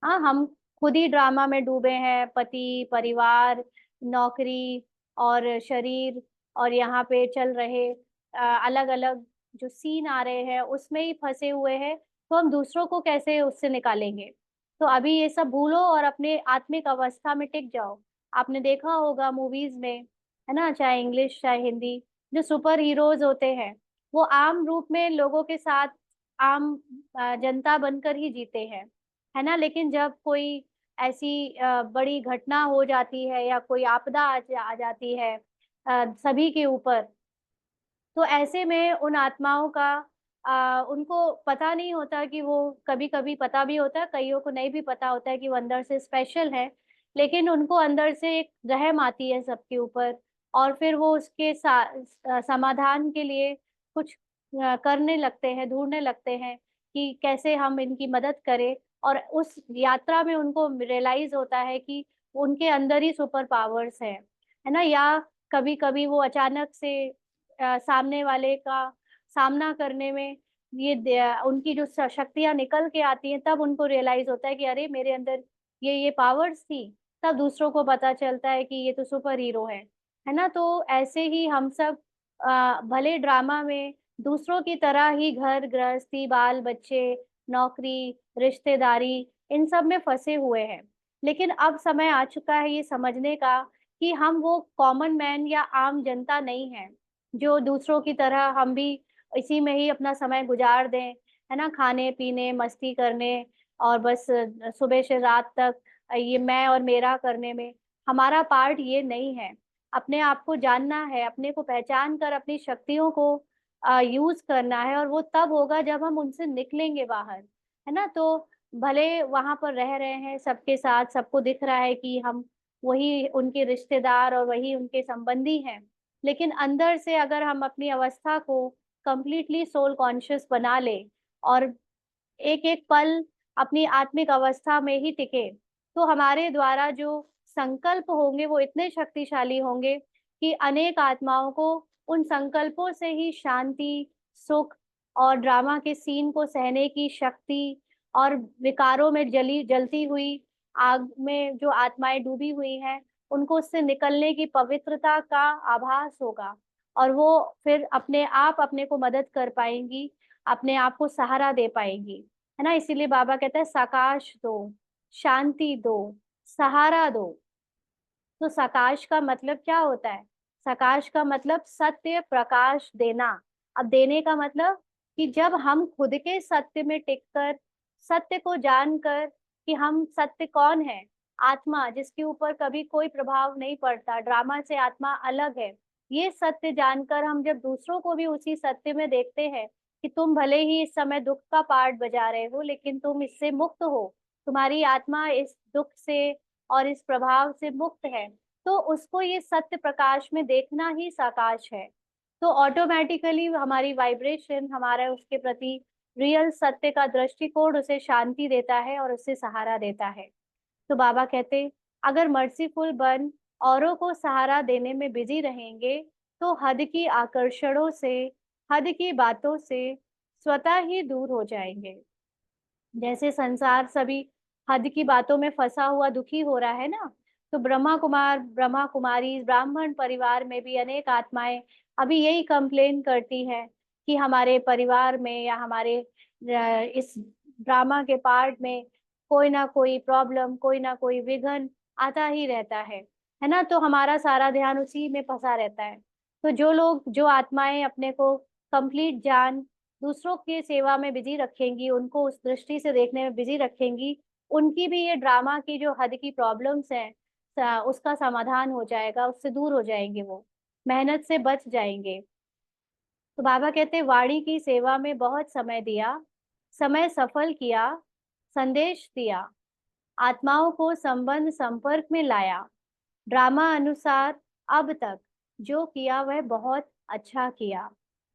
[SPEAKER 1] हाँ, हम खुद ही ड्रामा में डूबे हैं, पति, परिवार, नौकरी और शरीर, और यहाँ पे चल रहे अलग अलग जो सीन आ रहे हैं उसमें ही फंसे हुए हैं। तो हम दूसरों को कैसे उससे निकालेंगे? तो अभी ये सब भूलो और अपने आत्मिक अवस्था में टिक जाओ। आपने देखा होगा मूवीज में, है ना, चाहे इंग्लिश चाहे हिंदी, जो सुपर हीरोज होते हैं वो आम रूप में लोगों के साथ आम जनता बनकर ही जीते हैं, है ना। लेकिन जब कोई ऐसी बड़ी घटना हो जाती है या कोई आपदा आ जाती है सभी के ऊपर, तो ऐसे में उन आत्माओं का उनको पता नहीं होता कि वो, कभी कभी पता भी होता है, कईयों को नहीं भी पता होता है कि वो अंदर से स्पेशल है, लेकिन उनको अंदर से एक रहम आती है सबके ऊपर। और फिर वो उसके समाधान के लिए कुछ करने लगते हैं, ढूंढने लगते हैं कि कैसे हम इनकी मदद करें। और उस यात्रा में उनको रियलाइज होता है कि उनके अंदर ही सुपर पावर्स है ना। या कभी कभी वो अचानक से सामने वाले का सामना करने में उनकी जो शक्तियां निकल के आती हैं, तब उनको रियलाइज होता है कि अरे मेरे अंदर ये पावर्स थी। तब दूसरों को पता चलता है कि ये तो सुपर हीरो है ना। तो ऐसे ही हम सब भले ड्रामा में दूसरों की तरह ही घर गृहस्थी, बाल बच्चे, नौकरी, रिश्तेदारी, इन सब में फंसे हुए हैं, लेकिन अब समय आ चुका है ये समझने का कि हम वो कॉमन मैन या आम जनता नहीं है जो दूसरों की तरह हम भी इसी में ही अपना समय गुजार दें, है ना, खाने पीने मस्ती करने, और बस सुबह से रात तक ये मैं और मेरा करने में। हमारा पार्ट ये नहीं है। अपने आप को जानना है, अपने को पहचान कर अपनी शक्तियों को यूज करना है, और वो तब होगा जब हम उनसे निकलेंगे बाहर, है ना। तो भले वहां पर रह रहे हैं सबके साथ, सबको दिख रहा है कि हम वही उनके रिश्तेदार और वही उनके संबंधी हैं, लेकिन अंदर से अगर हम अपनी अवस्था को कंप्लीटली सोल कॉन्शियस बना ले और एक एक पल अपनी आत्मिक अवस्था में ही टिके, तो हमारे द्वारा जो संकल्प होंगे वो इतने शक्तिशाली होंगे कि अनेक आत्माओं को उन संकल्पों से ही शांति, सुख और ड्रामा के सीन को सहने की शक्ति, और विकारों में जलती हुई आग में जो आत्माएं डूबी हुई हैं, उनको उससे निकलने की पवित्रता का आभास होगा। और वो फिर अपने आप अपने को मदद कर पाएंगी, अपने आप को सहारा दे पाएंगी, है ना। इसीलिए बाबा कहते हैं सकाश दो, शांति दो, सहारा दो। तो सकाश का मतलब क्या होता है? सकाश का मतलब सत्य प्रकाश देना। अब देने का मतलब कि जब हम खुद के सत्य में टिककर, सत्य को जानकर कि हम सत्य कौन है, आत्मा जिसके ऊपर कभी कोई प्रभाव नहीं पड़ता, ड्रामा से आत्मा अलग है, ये सत्य जानकर हम जब दूसरों को भी उसी सत्य में देखते हैं कि तुम भले ही इस समय दुख का पार्ट बजा रहे हो, लेकिन तुम इससे मुक्त हो, तुम्हारी आत्मा इस दुख से और इस प्रभाव से मुक्त है, तो उसको ये सत्य प्रकाश में देखना ही साकाश है। तो ऑटोमेटिकली हमारी वाइब्रेशन, हमारा उसके प्रति रियल सत्य का दृष्टिकोण उसे शांति देता है और उसे सहारा देता है। तो बाबा कहते, अगर मर्सीफुल बन औरों को सहारा देने में बिजी रहेंगे, तो हद की आकर्षणों से, हद की बातों से स्वतः ही दूर हो जाएंगे। जैसे संसार सभी हद की बातों में फंसा हुआ दुखी हो रहा है ना, तो ब्रह्मा कुमारी ब्राह्मण परिवार में भी अनेक आत्माएं अभी यही कंप्लेन करती है कि हमारे परिवार में या हमारे इस ड्रामा के पार्ट में कोई ना कोई प्रॉब्लम, कोई ना कोई विघ्न आता ही रहता है ना। तो हमारा सारा ध्यान उसी में फंसा रहता है। तो जो आत्माएं अपने को कंप्लीट ज्ञान दूसरों की सेवा में बिजी रखेंगी, उनको उस दृष्टि से देखने में बिजी रखेंगी, उनकी भी ये ड्रामा की जो हद की प्रॉब्लम्स हैं उसका समाधान हो जाएगा, उससे दूर हो जाएंगे, वो मेहनत से बच जाएंगे। तो बाबा कहते हैं वाणी की सेवा में बहुत समय दिया, समय सफल किया, संदेश दिया, आत्माओं को संबंध संपर्क में लाया, ड्रामा अनुसार अब तक जो किया वह बहुत अच्छा किया।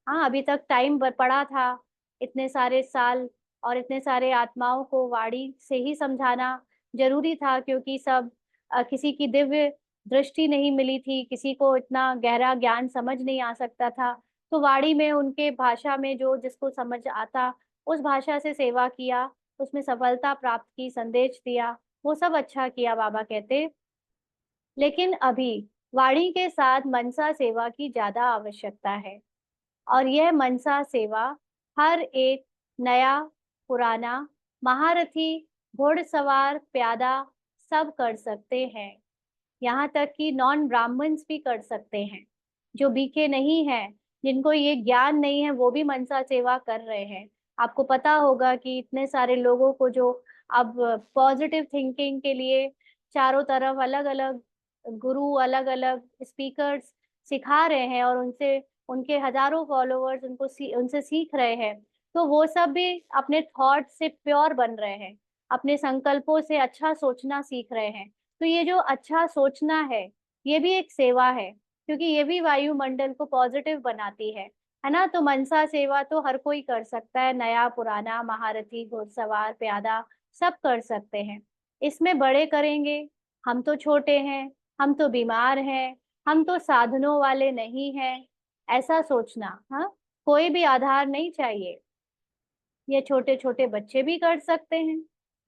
[SPEAKER 1] हाँ, अभी तक टाइम पड़ा था, इतने सारे साल और इतने सारे आत्माओं को वाणी से ही समझाना जरूरी था, क्योंकि सब किसी की दिव्य दृष्टि नहीं मिली थी, किसी को इतना गहरा ज्ञान समझ नहीं आ सकता था। तो वाणी में उनके भाषा में जो जिसको समझ आता उस भाषा से सेवा किया, उसमें सफलता प्राप्त की, संदेश दिया, वो सब अच्छा किया बाबा कहते। लेकिन अभी वाणी के साथ मनसा सेवा की ज्यादा आवश्यकता है, और यह मनसा सेवा हर एक नया पुराना महारथी घुड़सवार प्यादा सब कर सकते हैं। यहाँ तक कि नॉन ब्राह्मण्स भी कर सकते हैं, जो बीके नहीं हैं, जिनको ये ज्ञान नहीं है, वो भी मनसा सेवा कर रहे हैं। आपको पता होगा कि इतने सारे लोगों को जो अब पॉजिटिव थिंकिंग के लिए चारों तरफ अलग अलग गुरु, अलग अलग स्पीकर्स सिखा रहे हैं, और उनसे उनके हजारों फॉलोअर्स उनसे सीख रहे हैं। तो वो सब भी अपने थॉट से प्योर बन रहे हैं, अपने संकल्पों से अच्छा सोचना सीख रहे हैं। तो ये जो अच्छा सोचना है, ये भी एक सेवा है, क्योंकि ये भी वायुमंडल को पॉजिटिव बनाती है ना। तो मनसा सेवा तो हर कोई कर सकता है, नया पुराना महारथी घुड़सवार प्यादा सब कर सकते हैं। इसमें बड़े करेंगे, हम तो छोटे हैं, हम तो बीमार हैं, हम तो साधनों वाले नहीं हैं, ऐसा सोचना, हाँ, कोई भी आधार नहीं चाहिए। ये छोटे छोटे बच्चे भी कर सकते हैं।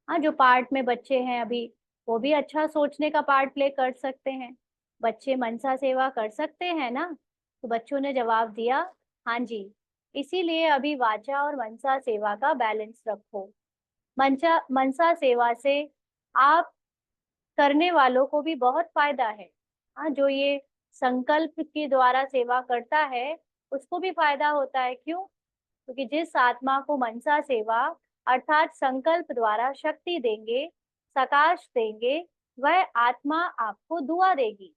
[SPEAKER 1] हाँ, जो पार्ट में बच्चे हैं अभी, वो भी अच्छा सोचने का पार्ट प्ले कर सकते हैं। बच्चे मनसा सेवा कर सकते हैं ना। तो बच्चों ने जवाब दिया, हाँ जी। इसीलिए अभी वाचा और मनसा सेवा का बैलेंस रखो। मनसा सेवा से आप करने वालों को भी बहुत फायदा है। हाँ, जो ये संकल्प के द्वारा सेवा करता है उसको भी फायदा होता है। क्यों? क्योंकि जिस आत्मा को मनसा सेवा अर्थात संकल्प द्वारा शक्ति देंगे, सकाश देंगे, वह आत्मा आपको दुआ देगी,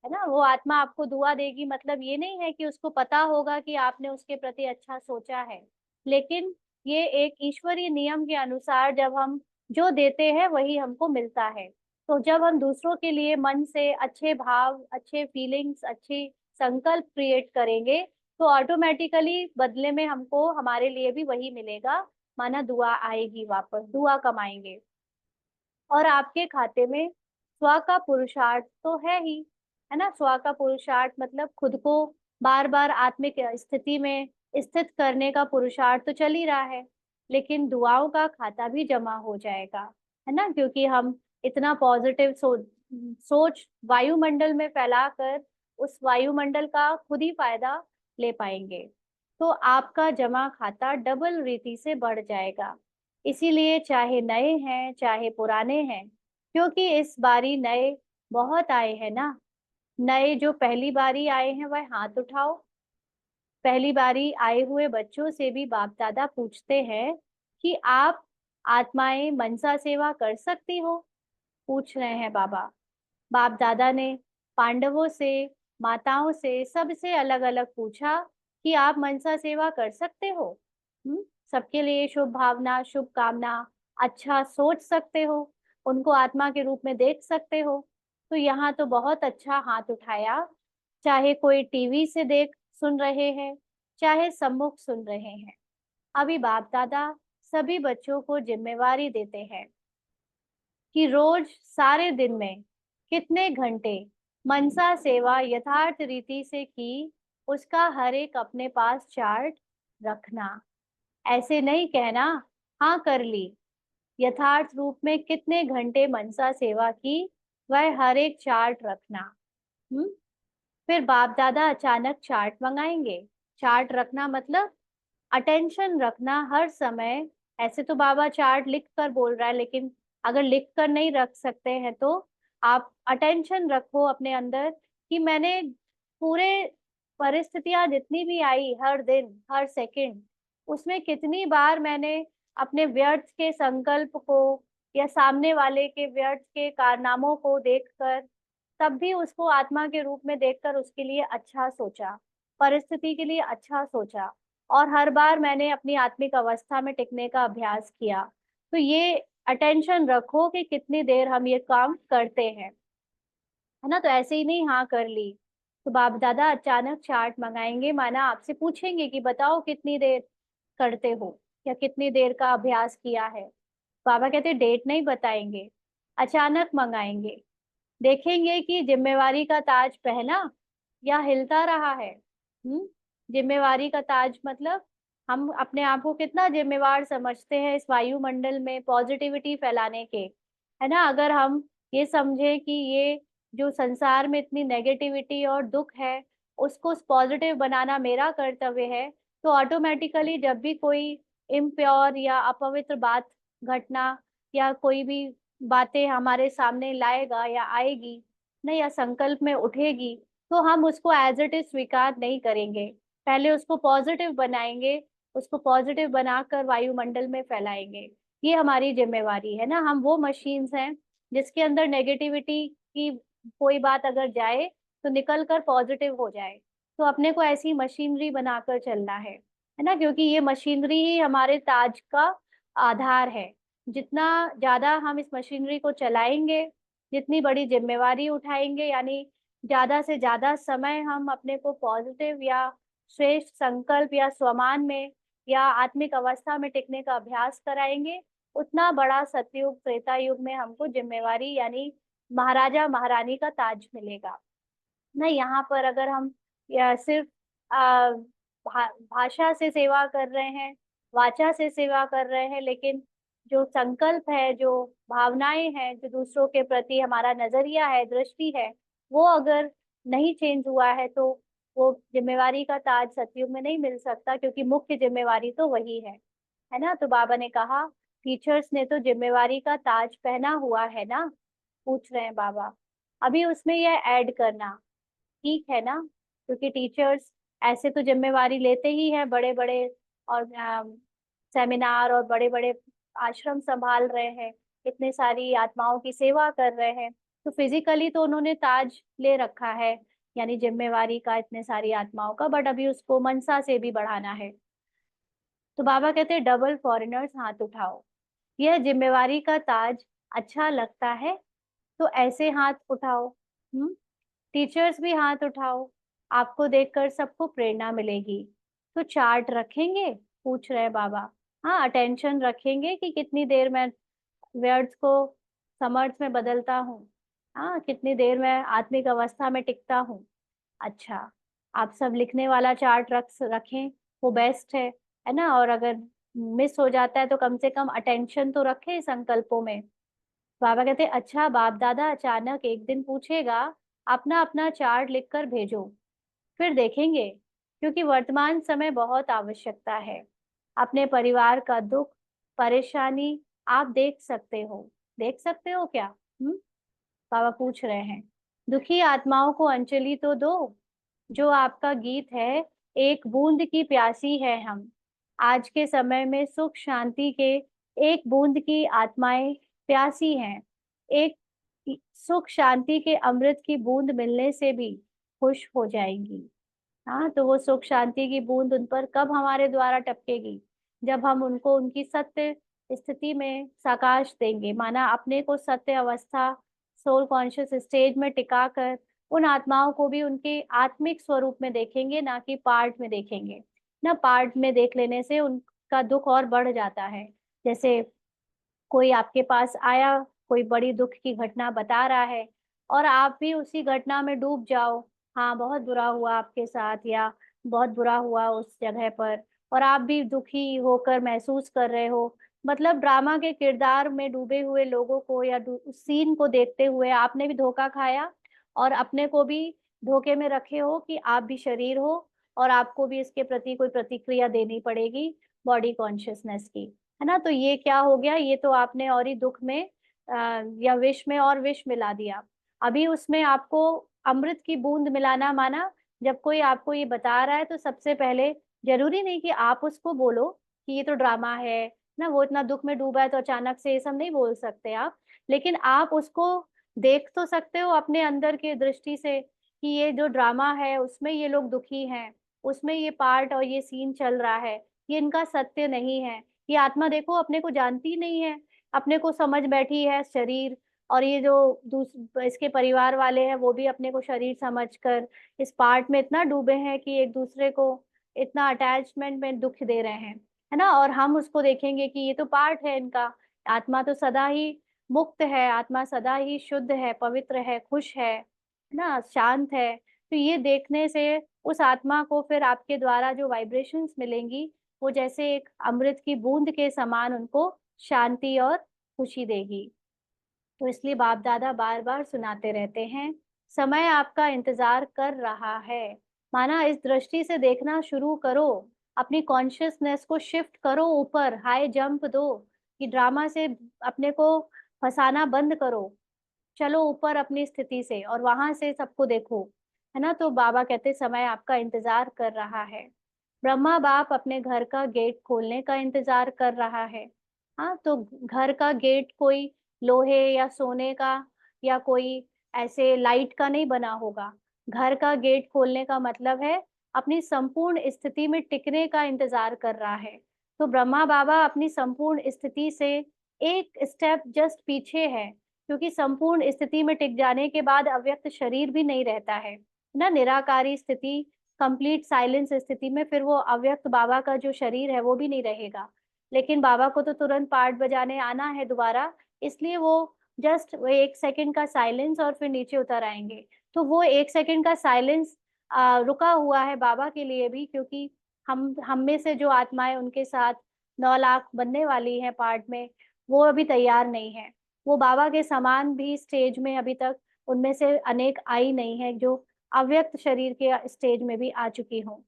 [SPEAKER 1] है ना। वो आत्मा आपको दुआ देगी, मतलब ये नहीं है कि उसको पता होगा कि आपने उसके प्रति अच्छा सोचा है, लेकिन ये एक ईश्वरीय नियम के अनुसार जब हम जो देते हैं वही हमको मिलता है। तो जब हम दूसरों के लिए मन से अच्छे भाव, अच्छे फीलिंग्स, अच्छे संकल्प क्रिएट करेंगे, तो ऑटोमेटिकली बदले में हमको हमारे लिए भी वही मिलेगा, माना दुआ आएगी, वापस दुआ कमाएंगे। और आपके खाते में स्व का पुरुषार्थ तो है ही, है ना। स्व का पुरुषार्थ मतलब खुद को बार बार आत्मिक स्थिति में स्थित करने का पुरुषार्थ तो चल ही रहा है, लेकिन दुआओं का खाता भी जमा हो जाएगा, है ना। क्योंकि हम इतना पॉजिटिव सोच वायुमंडल में फैलाकर उस वायुमंडल का खुद ही फायदा ले पाएंगे। तो आपका जमा खाता डबल रीति से बढ़ जाएगा। इसीलिए चाहे नए हैं चाहे पुराने हैं, क्योंकि इस बारी नए बहुत आए हैं ना। नए जो पहली बारी आए हैं वह हाथ उठाओ। पहली बारी आए हुए बच्चों से भी बाप दादा पूछते हैं कि आप आत्माएं मनसा सेवा कर सकती हो, पूछ रहे हैं बाबा। बाप दादा ने पांडवों से, माताओं से, सबसे अलग अलग पूछा कि आप मनसा सेवा कर सकते हो। सबके लिए शुभ भावना, शुभ कामना, अच्छा सोच सकते हो, उनको आत्मा के रूप में देख सकते हो। तो यहाँ तो बहुत अच्छा हाथ उठाया, चाहे कोई टीवी से देख सुन रहे हैं, चाहे सम्मुख सुन रहे हैं। अभी बाप दादा सभी बच्चों को जिम्मेवारी देते हैं कि रोज सारे दिन में कितने घंटे मनसा सेवा यथार्थ रीति से की, उसका हर एक अपने पास चार्ट रखना। ऐसे नहीं कहना हाँ कर ली, यथार्थ रूप में कितने घंटे मनसा सेवा की वह हर एक चार्ट रखना। हम्म। फिर बाप दादा अचानक चार्ट मंगाएंगे। चार्ट रखना मतलब अटेंशन रखना हर समय। ऐसे तो बाबा चार्ट लिख कर बोल रहा है, लेकिन अगर लिख कर नहीं रख सकते हैं तो आप अटेंशन रखो अपने अंदर कि मैंने पूरे परिस्थितियां जितनी भी आई हर दिन हर सेकंड, उसमें कितनी बार मैंने अपने व्यर्थ के संकल्प को या सामने वाले के व्यर्थ के कारनामों को देखकर, तब भी उसको आत्मा के रूप में देखकर उसके लिए अच्छा सोचा, परिस्थिति के लिए अच्छा सोचा, और हर बार मैंने अपनी आत्मिक अवस्था में टिकने का अभ्यास किया। तो ये अटेंशन रखो कि कितनी देर हम ये काम करते हैं, है ना। तो ऐसे ही नहीं हाँ कर ली, तो बाप दादा अचानक चार्ट मंगाएंगे, माना आपसे पूछेंगे कि बताओ कितनी देर करते हो या कितनी देर का अभ्यास किया है। बाबा कहते डेट नहीं बताएंगे, अचानक मंगाएंगे। देखेंगे कि जिम्मेवारी का ताज पहना या हिलता रहा है। जिम्मेवारी का ताज मतलब हम अपने आप को कितना जिम्मेवार समझते हैं इस वायुमंडल में पॉजिटिविटी फैलाने के, है ना। अगर हम ये समझे कि ये जो संसार में इतनी नेगेटिविटी और दुख है, उसको पॉजिटिव बनाना मेरा कर्तव्य है, तो ऑटोमेटिकली जब भी कोई इम्प्योर या अपवित्र बात घटना या कोई भी बातें हमारे सामने लाएगा या आएगी ना, या संकल्प में उठेगी, तो हम उसको एज इट इज स्वीकार नहीं करेंगे। पहले उसको पॉजिटिव बनाएंगे, उसको पॉजिटिव बनाकर वायुमंडल में फैलाएंगे। ये हमारी जिम्मेवारी है ना। हम वो मशीन्स हैं जिसके अंदर नेगेटिविटी की कोई बात अगर जाए तो निकल कर पॉजिटिव हो जाए। तो अपने को ऐसी मशीनरी बनाकर चलना है ना, क्योंकि ये मशीनरी ही हमारे ताज का आधार है। जितना ज्यादा हम इस मशीनरी को चलाएंगे, जितनी बड़ी जिम्मेवारी उठाएंगे, यानी ज्यादा से ज्यादा समय हम अपने को पॉजिटिव या श्रेष्ठ संकल्प या स्वमान में या आत्मिक अवस्था में टिकने का अभ्यास कराएंगे, उतना बड़ा सतयुग त्रेता युग में हमको जिम्मेवारी यानी महाराजा महारानी का ताज मिलेगा ना। यहाँ पर अगर हम या सिर्फ भाषा से सेवा कर रहे हैं, वाचा से सेवा कर रहे हैं, लेकिन जो संकल्प है, जो भावनाएं हैं, जो दूसरों के प्रति हमारा नजरिया है, दृष्टि है, वो अगर नहीं चेंज हुआ है, तो वो जिम्मेवारी का ताज सतयुग में नहीं मिल सकता, क्योंकि मुख्य जिम्मेवारी तो वही है ना। तो बाबा ने कहा टीचर्स ने तो जिम्मेवारी का ताज पहना हुआ है ना, पूछ रहे हैं बाबा। अभी उसमें यह ऐड करना ठीक है ना, क्योंकि टीचर्स ऐसे तो जिम्मेवारी लेते ही हैं, बड़े बड़े और सेमिनार और बड़े बड़े आश्रम संभाल रहे हैं, इतने सारी आत्माओं की सेवा कर रहे हैं, तो फिजिकली तो उन्होंने ताज ले रखा है, यानी जिम्मेवारी का इतने सारी आत्माओं का, बट अभी उसको मनसा से भी बढ़ाना है। तो बाबा कहते हैं डबल फॉरेनर्स हाथ उठाओ, यह जिम्मेवारी का ताज अच्छा लगता है तो ऐसे हाथ उठाओ। टीचर्स भी हाथ उठाओ, आपको देखकर सबको प्रेरणा मिलेगी। तो चार्ट रखेंगे, पूछ रहे बाबा। हाँ, अटेंशन रखेंगे कि कितनी देर मैं वर्ड्स को समर्थ में बदलता हूँ, हाँ कितनी देर मैं आत्मिक अवस्था में टिकता हूँ। अच्छा, आप सब लिखने वाला चार्ट रखें, वो बेस्ट है ना। और अगर मिस हो जाता है तो कम से कम अटेंशन तो रखें संकल्पों में। बाबा कहते अच्छा बाप दादा अचानक एक दिन पूछेगा, अपना अपना चार्ट लिखकर भेजो, फिर देखेंगे, क्योंकि वर्तमान समय बहुत आवश्यकता है। अपने परिवार का दुख परेशानी आप देख सकते हो क्या? बाबा पूछ रहे हैं। दुखी आत्माओं को अंजलि तो दो, जो आपका गीत है, एक बूंद की प्यासी है हम। आज के समय में सुख शांति के एक बूंद की आत्माएं प्यासी हैं। एक सुख शांति के अमृत की बूंद मिलने से भी खुश हो जाएंगी। हाँ, तो वो सुख शांति की बूंद उन पर कब हमारे द्वारा टपकेगी? जब हम उनको उनकी सत्य स्थिति में साकाश देंगे, माना अपने को सत्य अवस्था सोल कॉन्शियस स्टेज में टिकाकर उन आत्माओं को भी उनके आत्मिक स्वरूप में देखेंगे, ना कि पार्ट में देखेंगे। ना पार्ट में देख लेने से उनका दुख और बढ़ जाता है। जैसे कोई आपके पास आया, कोई बड़ी दुख की घटना बता रहा है, और आप भी उसी घटना में डूब जाओ, हाँ बहुत बुरा हुआ आपके साथ या बहुत बुरा हुआ उस जगह पर, और आप भी दुखी होकर महसूस कर रहे हो मतलब ड्रामा के किरदार में डूबे हुए लोगों को या उस सीन को देखते हुए आपने भी धोखा खाया और अपने को भी धोखे में रखे हो कि आप भी शरीर हो और आपको भी इसके प्रति कोई प्रतिक्रिया देनी पड़ेगी बॉडी कॉन्शियसनेस की, है ना। तो ये क्या हो गया, ये तो आपने और ही दुख में या विष में और विष मिला दिया। अभी उसमें आपको अमृत की बूंद मिलाना माना, जब कोई आपको ये बता रहा है तो सबसे पहले जरूरी नहीं कि आप उसको बोलो कि ये तो ड्रामा है ना, वो इतना दुख में डूबा है तो अचानक से ये सब नहीं बोल सकते आप, लेकिन आप उसको देख तो सकते हो अपने अंदर की दृष्टि से कि ये जो ड्रामा है उसमें ये लोग दुखी हैं, उसमें ये पार्ट और ये सीन चल रहा है, ये इनका सत्य नहीं है। ये आत्मा देखो अपने को जानती नहीं है, अपने को समझ बैठी है शरीर, और ये जो इसके परिवार वाले हैं वो भी अपने को शरीर समझकर इस पार्ट में इतना डूबे हैं कि एक दूसरे को इतना अटैचमेंट में दुख दे रहे हैं, है ना। और हम उसको देखेंगे कि ये तो पार्ट है इनका, आत्मा तो सदा ही मुक्त है, आत्मा सदा ही शुद्ध है, पवित्र है, खुश है ना, शांत है। तो ये देखने से उस आत्मा को फिर आपके द्वारा जो वाइब्रेशंस मिलेंगी वो जैसे एक अमृत की बूंद के समान उनको शांति और खुशी देगी। तो इसलिए बाप दादा बार बार सुनाते रहते हैं, समय आपका इंतजार कर रहा है। माना इस दृष्टि से देखना शुरू करो, अपनी कॉन्शियसनेस को शिफ्ट करो ऊपर, हाई जंप दो कि ड्रामा से अपने को फंसाना बंद करो, चलो ऊपर अपनी स्थिति से और वहां से सबको देखो, है ना। तो बाबा कहते समय आपका इंतजार कर रहा है। ब्रह्मा बाप अपने घर का गेट खोलने का इंतजार कर रहा है। हाँ, तो घर का गेट कोई लोहे या सोने का या कोई ऐसे लाइट का नहीं बना होगा। घर का गेट खोलने का मतलब है अपनी संपूर्ण स्थिति में टिकने का इंतजार कर रहा है। तो ब्रह्मा बाबा अपनी संपूर्ण स्थिति से एक स्टेप जस्ट पीछे है, क्योंकि संपूर्ण स्थिति में टिक जाने के बाद अव्यक्त शरीर भी नहीं रहता है ना, निराकारी स्थिति, कंप्लीट साइलेंस स्थिति में फिर वो अव्यक्त बाबा का जो शरीर है वो भी नहीं रहेगा। लेकिन बाबा को तो तुरंत पार्ट बजाने आना है दोबारा, इसलिए वो जस्ट वो 1 सेकंड का साइलेंस और फिर नीचे उतर आएंगे। तो वो 1 सेकंड का साइलेंस रुका हुआ है बाबा के लिए भी, क्योंकि हम में से जो आत्माएं उनके साथ 9 लाख बनने वाली है पार्ट में, वो अभी तैयार नहीं है। वो बाबा के समान भी स्टेज में अभी तक उनमें से अनेक आई नहीं है जो अव्यक्त शरीर के स्टेज में भी आ चुकी हूँ।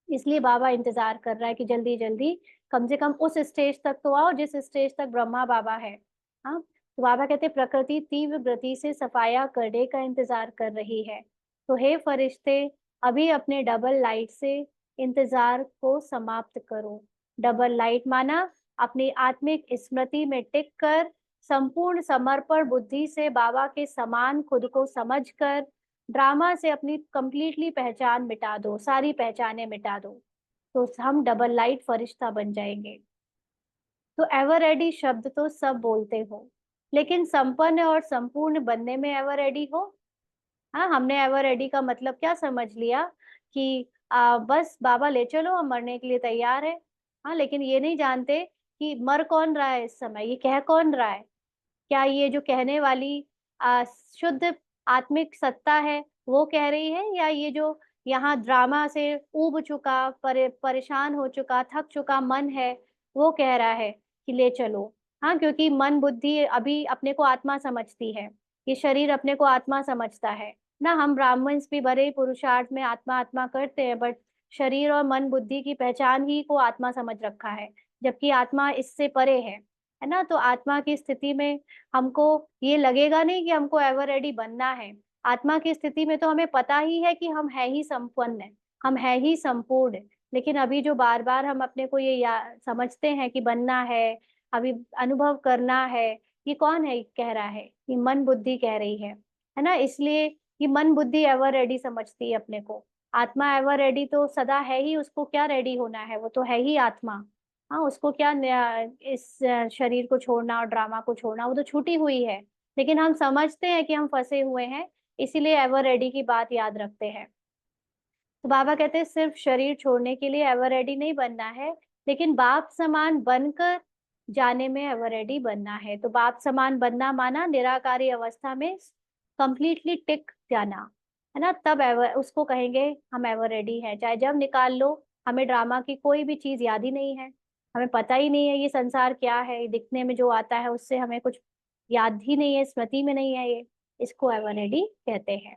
[SPEAKER 1] इसलिए बाबा इंतजार कर रहा है कि जल्दी जल्दी कम से कम उस स्टेज तक तो आओ जिस स्टेज तक ब्रह्मा बाबा है। हाँ, तो बाबा कहते प्रकृति तीव्र गति से सफाया करने का इंतजार कर रही है। तो हे फरिश्ते, अभी अपने डबल लाइट से इंतजार को समाप्त करो। डबल लाइट माना अपनी आत्मिक स्मृति में टिक कर संपूर्ण समर्पण बुद्धि से बाबा के समान खुद को समझकर ड्रामा से अपनी कंप्लीटली पहचान मिटा दो, सारी पहचाने मिटा दो, तो हम डबल लाइट फरिश्ता बन जाएंगे। तो एवर रेडी शब्द तो सब बोलते हो, लेकिन संपन्न और संपूर्ण बनने में एवर रेडी हो। हाँ, हमने एवर रेडी का मतलब क्या समझ लिया कि बस बाबा ले चलो हम मरने के लिए तैयार है। हाँ, लेकिन ये नहीं जानते कि मर कौन रहा है इस समय, ये कह कौन रहा है। क्या ये जो कहने वाली शुद्ध आत्मिक सत्ता है वो कह रही है, या ये जो यहाँ ड्रामा से ऊब चुका परेशान हो चुका थक चुका मन है वो कह रहा है कि ले चलो। हाँ, क्योंकि मन बुद्धि अभी अपने को आत्मा समझती है, ये शरीर अपने को आत्मा समझता है ना। हम ब्राह्मण्स भी बड़े पुरुषार्थ में आत्मा आत्मा करते हैं, बट शरीर और मन बुद्धि की पहचान ही को आत्मा समझ रखा है, जबकि आत्मा इससे परे है ना। तो आत्मा की स्थिति में हमको ये लगेगा नहीं कि हमको एवर रेडी बनना है। आत्मा की स्थिति में तो हमें पता ही है कि हम है ही संपन्न, हम है ही संपूर्ण। लेकिन अभी जो बार बार हम अपने को ये समझते हैं कि बनना है, अभी अनुभव करना है, ये कौन है कह रहा है, ये मन बुद्धि कह रही है ना। इसलिए ये मन बुद्धि एवर रेडी समझती है अपने को। आत्मा एवर रेडी तो सदा है ही, उसको क्या रेडी होना है, वो तो है ही आत्मा। हाँ, उसको क्या इस शरीर को छोड़ना और ड्रामा को छोड़ना, वो तो छूटी हुई है। लेकिन हम समझते हैं कि हम फंसे हुए हैं, इसीलिए एवर रेडी की बात याद रखते हैं। तो बाबा कहते हैं सिर्फ शरीर छोड़ने के लिए एवर रेडी नहीं बनना है, लेकिन बाप समान बनकर जाने में एवर रेडी बनना है। तो बाप समान बनना माना निराकारी अवस्था में कंप्लीटली टिक जाना, है ना। तब एवर उसको कहेंगे हम एवर रेडी है। चाहे जब निकाल लो, हमें ड्रामा की कोई भी चीज याद ही नहीं है, हमें पता ही नहीं है ये संसार क्या है, ये दिखने में जो आता है उससे हमें कुछ याद ही नहीं है, स्मृति में नहीं है ये, इसको एवर रेडी कहते हैं।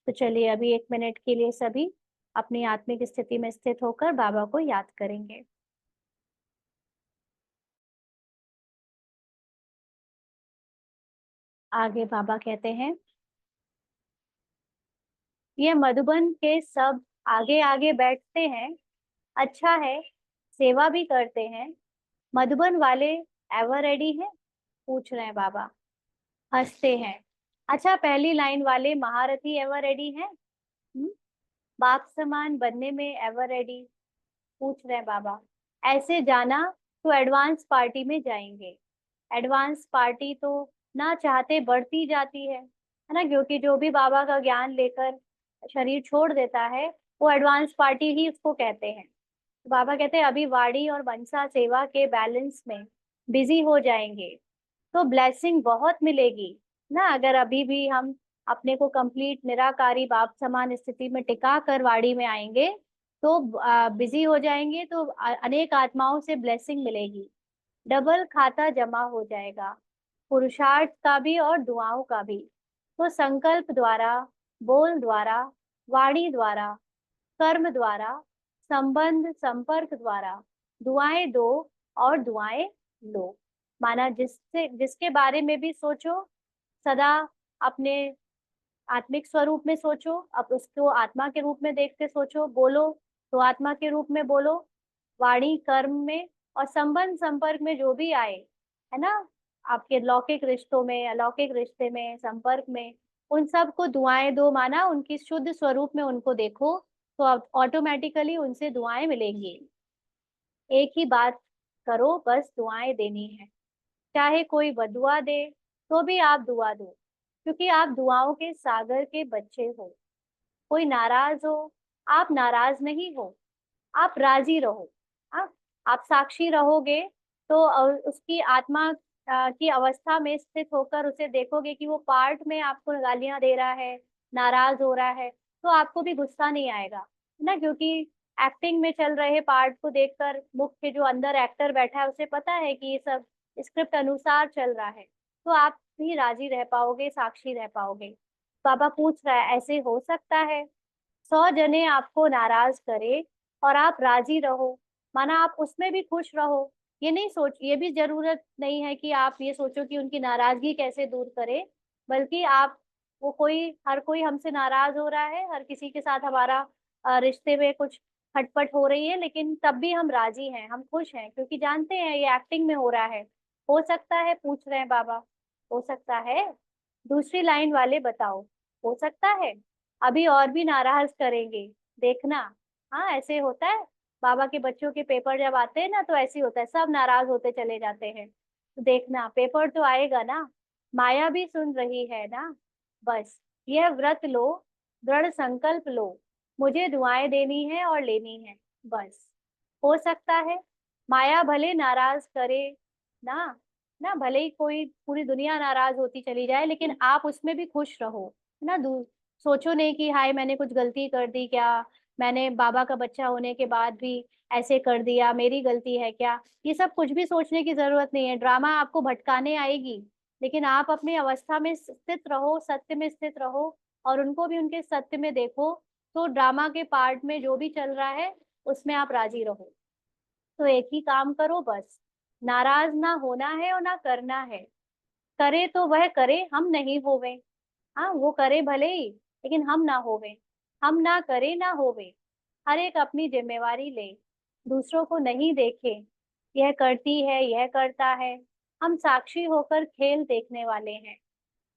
[SPEAKER 1] तो चलिए अभी 1 मिनट के लिए सभी अपनी आत्मिक स्थिति में स्थित होकर बाबा को याद करेंगे। आगे बाबा कहते हैं, ये मधुबन के सब आगे आगे बैठते हैं, अच्छा है, सेवा भी करते हैं। मधुबन वाले एवर रेडी हैं, पूछ रहे हैं बाबा। हंसते हैं। अच्छा, पहली लाइन वाले महारथी एवर रेडी हैं? बाप समान बनने में एवर रेडी, पूछ रहे हैं बाबा। ऐसे जाना तो एडवांस पार्टी में जाएंगे। एडवांस पार्टी तो ना चाहते बढ़ती जाती है ना, क्योंकि जो भी बाबा का ज्ञान लेकर शरीर छोड़ देता है वो एडवांस पार्टी ही उसको कहते हैं। तो बाबा कहते हैं अभी वाणी और मनसा सेवा के बैलेंस में बिजी हो जाएंगे तो ब्लेसिंग बहुत मिलेगी ना। अगर अभी भी हम अपने को कंप्लीट निराकारी बाप समान स्थिति में टिका कर वाड़ी में आएंगे तो बिजी हो जाएंगे तो अनेक आत्माओं से ब्लेसिंग मिलेगी, डबल खाता जमा हो जाएगा, पुरुषार्थ का भी और दुआओं का भी। तो संकल्प द्वारा, बोल द्वारा, वाणी द्वारा, कर्म द्वारा, संबंध संपर्क द्वारा दुआएं दो और दुआएं लो। माना जिससे जिसके बारे में भी सोचो सदा अपने आत्मिक स्वरूप में सोचो, अब उसको आत्मा के रूप में देखते सोचो, बोलो तो आत्मा के रूप में बोलो, वाणी कर्म में और संबंध संपर्क में जो भी आए, है ना, आपके लौकिक रिश्तों में अलौकिक रिश्ते में संपर्क में, उन सब को दुआएं दो। माना उनकी शुद्ध स्वरूप में उनको देखो तो अब ऑटोमेटिकली उनसे दुआएं मिलेंगी। एक ही बात करो, बस दुआएं देनी है। चाहे कोई बदुआ दे तो भी आप दुआ दो, क्योंकि आप दुआओं के सागर के बच्चे हो। कोई नाराज हो, आप नाराज नहीं हो, आप राजी रहो। आप साक्षी रहोगे तो उसकी आत्मा की अवस्था में स्थित होकर उसे देखोगे कि वो पार्ट में आपको गालियां दे रहा है, नाराज हो रहा है, तो आपको भी गुस्सा नहीं आएगा, है ना, क्योंकि एक्टिंग में चल रहे पार्ट को देखकर मुख्य जो अंदर एक्टर बैठा है उसे पता है कि ये सब स्क्रिप्ट अनुसार चल रहा है, तो आप भी राजी रह पाओगे, साक्षी रह पाओगे। बाबा पूछ रहा है ऐसे हो सकता है 100 जने आपको नाराज करे और आप राजी रहो, माना आप उसमें भी खुश रहो। ये नहीं सोच, ये भी जरूरत नहीं है कि आप ये सोचो कि उनकी नाराजगी कैसे दूर करे, बल्कि आप वो कोई हर कोई हमसे नाराज हो रहा है, हर किसी के साथ हमारा रिश्ते में कुछ खटपट हो रही है, लेकिन तब भी हम राजी हैं, हम खुश हैं, क्योंकि जानते हैं ये एक्टिंग में हो रहा है। हो सकता है, पूछ रहे हैं बाबा, हो सकता है? दूसरी लाइन वाले बताओ, हो सकता है अभी और भी नाराज करेंगे, देखना। हाँ, ऐसे होता है, बाबा के बच्चों के पेपर जब आते हैं ना तो ऐसे ही होता है, सब नाराज होते चले जाते हैं। तो देखना पेपर तो आएगा ना, माया भी सुन रही है ना। बस यह व्रत लो, दृढ़ संकल्प लो, मुझे दुआएं देनी है और लेनी है, बस। हो सकता है माया भले नाराज करे ना, ना भले ही कोई पूरी दुनिया नाराज होती चली जाए, लेकिन आप उसमें भी खुश रहो, है ना। दूर सोचो नहीं कि हाय मैंने कुछ गलती कर दी क्या, मैंने बाबा का बच्चा होने के बाद भी ऐसे कर दिया, मेरी गलती है क्या। ये सब कुछ भी सोचने की जरूरत नहीं है, ड्रामा आपको भटकाने आएगी, लेकिन आप अपनी अवस्था में स्थित रहो, सत्य में स्थित रहो और उनको भी उनके सत्य में देखो। तो ड्रामा के पार्ट में जो भी चल रहा है उसमें आप राजी रहो। तो एक ही काम करो बस, नाराज ना होना है और ना करना है। करे तो वह करे, हम नहीं होवे। हाँ, वो करे भले ही, लेकिन हम ना होवे, हम ना करे ना होवे। हर एक अपनी जिम्मेवारी ले, दूसरों को नहीं देखे, यह करती है यह करता है। हम साक्षी होकर खेल देखने वाले हैं,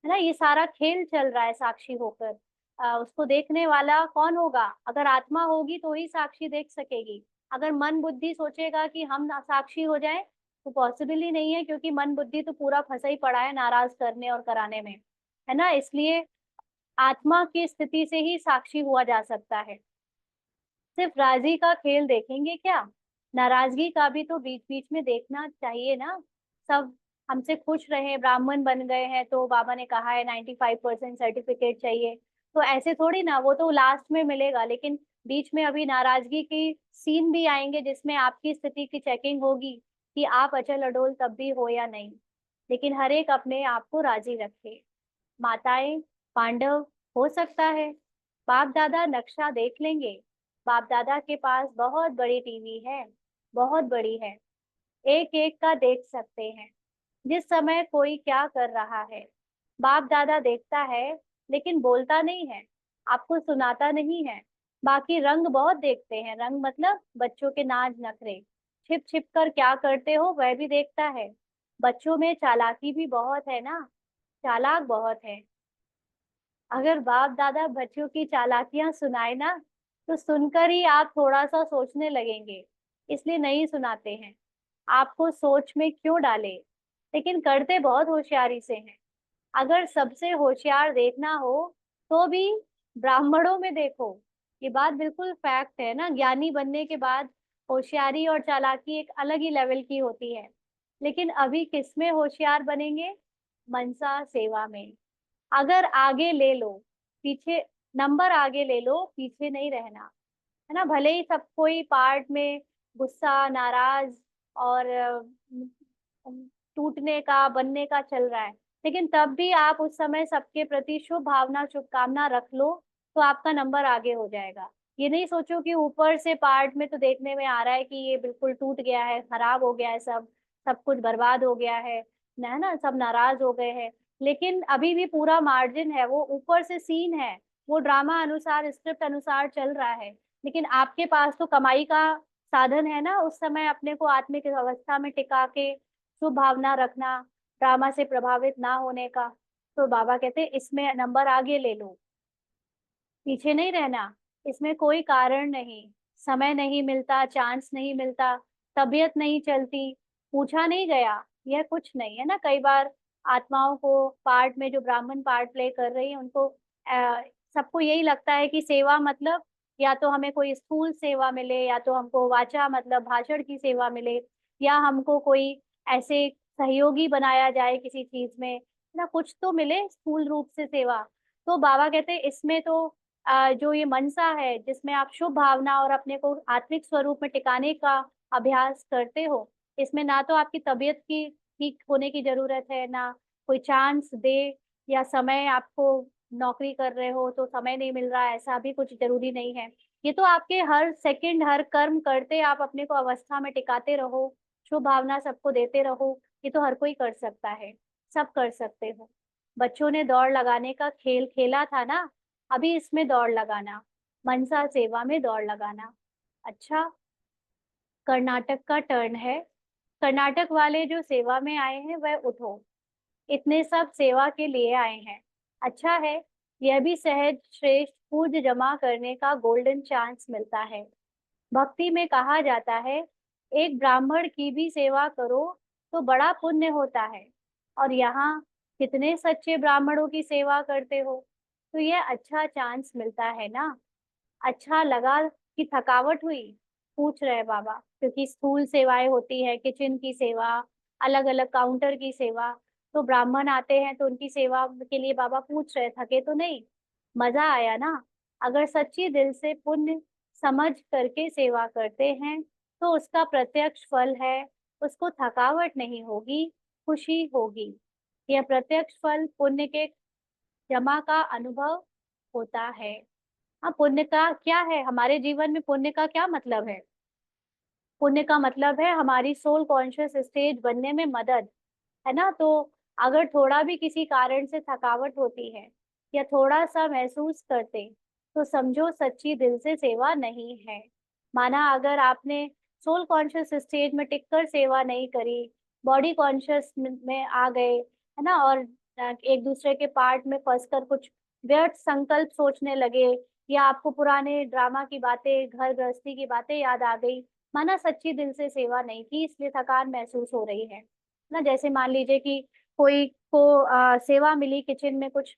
[SPEAKER 1] है ना। ये सारा खेल चल रहा है साक्षी होकर। उसको देखने वाला कौन होगा? अगर आत्मा होगी तो ही साक्षी देख सकेगी। अगर मन बुद्धि सोचेगा कि हम साक्षी हो जाए तो पॉसिबल ही नहीं है, क्योंकि मन बुद्धि तो पूरा फंसा ही पड़ा है नाराज करने और कराने में, है ना। इसलिए आत्मा की स्थिति से ही साक्षी हुआ जा सकता है। सिर्फ राजी का खेल देखेंगे क्या? नाराजगी का भी तो बीच बीच में देखना चाहिए ना। सब हमसे खुश रहे, ब्राह्मण बन गए हैं तो बाबा ने कहा है 95% सर्टिफिकेट चाहिए, तो ऐसे थोड़ी ना, वो तो लास्ट में मिलेगा, लेकिन बीच में अभी नाराजगी की सीन भी आएंगे जिसमें आपकी स्थिति की चेकिंग होगी कि आप अचल अडोल तब भी हो या नहीं। लेकिन हर एक अपने आप को राजी रखे। माताएं पांडव हो सकता है। बाप दादा नक्शा देख लेंगे। बाप दादा के पास बहुत बड़ी टीवी है, बहुत बड़ी है, एक एक का देख सकते हैं। जिस समय कोई क्या कर रहा है बाप दादा देखता है, लेकिन बोलता नहीं है, आपको सुनाता नहीं है। बाकी रंग बहुत देखते हैं, रंग मतलब बच्चों के नाच नखरे, छिप छिप कर क्या करते हो वह भी देखता है। बच्चों में चालाकी भी बहुत है ना, चालाक बहुत है। अगर बाप दादा बच्चों की चालाकियां सुनाए ना, तो सुनकर ही आप थोड़ा सा सोचने लगेंगे, इसलिए नहीं सुनाते हैं। आपको सोच में क्यों डाले, लेकिन करते बहुत होशियारी से हैं। अगर सबसे होशियार देखना हो तो भी ब्राह्मणों में देखो। ये बात बिल्कुल फैक्ट है ना, ज्ञानी बनने के बाद होशियारी और चालाकी एक अलग ही लेवल की होती है। लेकिन अभी किसमें होशियार बनेंगे? मनसा सेवा में। अगर आगे ले लो, पीछे नंबर आगे ले लो, पीछे नहीं रहना, है ना। भले ही सब कोई पार्ट में गुस्सा, नाराज और टूटने का, बनने का चल रहा है, लेकिन तब भी आप उस समय सबके प्रति शुभ भावना, शुभकामना रख लो, तो आपका नंबर आगे हो जाएगा। ये नहीं सोचो कि ऊपर से पार्ट में तो देखने में आ रहा है कि ये बिल्कुल टूट गया है, खराब हो गया है, सब सब कुछ बर्बाद हो गया है ना, सब नाराज हो गए हैं। लेकिन अभी भी पूरा मार्जिन है, वो ऊपर से सीन है, वो ड्रामा अनुसार, स्क्रिप्ट अनुसार चल रहा है। लेकिन आपके पास तो कमाई का साधन है ना, उस समय अपने को आत्मिक अवस्था में टिका के शुभ भावना रखना, ड्रामा से प्रभावित ना होने का। तो बाबा कहते हैं इसमें नंबर आगे ले लो, पीछे नहीं रहना। इसमें कोई कारण नहीं, समय नहीं मिलता, चांस नहीं मिलता, तबीयत नहीं चलती, पूछा नहीं गया, यह कुछ नहीं है ना। कई बार आत्माओं को पार्ट में, जो ब्राह्मण पार्ट प्ले कर रही है, उनको सबको यही लगता है कि सेवा मतलब या तो हमें कोई स्थूल सेवा मिले, या तो हमको वाचा मतलब भाषण की सेवा मिले, या हमको कोई ऐसे सहयोगी बनाया जाए किसी चीज में, है ना, कुछ तो मिले स्थूल रूप से सेवा। तो बाबा कहते हैं इसमें तो जो ये मनसा है, जिसमें आप शुभ भावना और अपने को आत्मिक स्वरूप में टिकाने का अभ्यास करते हो, इसमें ना तो आपकी तबीयत की ठीक होने की जरूरत है, ना कोई चांस दे, या समय आपको नौकरी कर रहे हो तो समय नहीं मिल रहा, ऐसा भी कुछ जरूरी नहीं है। ये तो आपके हर सेकंड, हर कर्म करते आप अपने को अवस्था में टिकाते रहो, शुभ भावना सबको देते रहो। ये तो हर कोई कर सकता है, सब कर सकते हो। बच्चों ने दौड़ लगाने का खेल खेला था ना, अभी इसमें दौड़ लगाना, मनसा सेवा में दौड़ लगाना। अच्छा, कर्नाटक का टर्न है। कर्नाटक वाले जो सेवा में आए हैं वह उठो, इतने सब सेवा के लिए आए हैं। अच्छा है, यह भी सहज श्रेष्ठ पूज्य जमा करने का गोल्डन चांस मिलता है। भक्ति में कहा जाता है एक ब्राह्मण की भी सेवा करो तो बड़ा पुण्य होता है। और यहाँ कितने सच्चे ब्राह्मणों की सेवा करते हो, तो यह अच्छा चांस मिलता है ना। अच्छा लगा कि थकावट हुई, पूछ रहे बाबा, क्योंकि स्थूल सेवाएं होती है, किचन की सेवा, अलग अलग काउंटर की सेवा। तो ब्राह्मण आते हैं तो उनकी सेवा के लिए बाबा पूछ रहे, थके तो नहीं? मजा आया ना? अगर सच्ची दिल से पुण्य समझ करके सेवा करते हैं तो उसका प्रत्यक्ष फल है, उसको थकावट नहीं होगी, खुशी होगी। यह प्रत्यक्ष फल पुण्य के जमा का अनुभव होता है। हाँ, पुण्य का क्या है हमारे जीवन में? पुण्य का क्या मतलब है? पुण्य का मतलब है हमारी सोल कॉन्शियस स्टेज बनने में मदद, है ना। तो अगर थोड़ा भी किसी कारण से थकावट होती है, या थोड़ा सा महसूस करते, तो समझो सच्ची दिल से सेवा नहीं है। माना अगर आपने सोल कॉन्शियस स्टेज में टिककर सेवा नहीं करी, बॉडी कॉन्शियस में आ गए, है ना, और एक दूसरे के पार्ट में फंसकर कुछ व्यर्थ संकल्प सोचने लगे, या आपको पुराने ड्रामा की बातें, घर गृहस्थी की बातें याद आ गई, माना सच्ची दिल से सेवा नहीं की, इसलिए थकान महसूस हो रही है ना। जैसे मान लीजिए कि कोई को सेवा मिली किचन में कुछ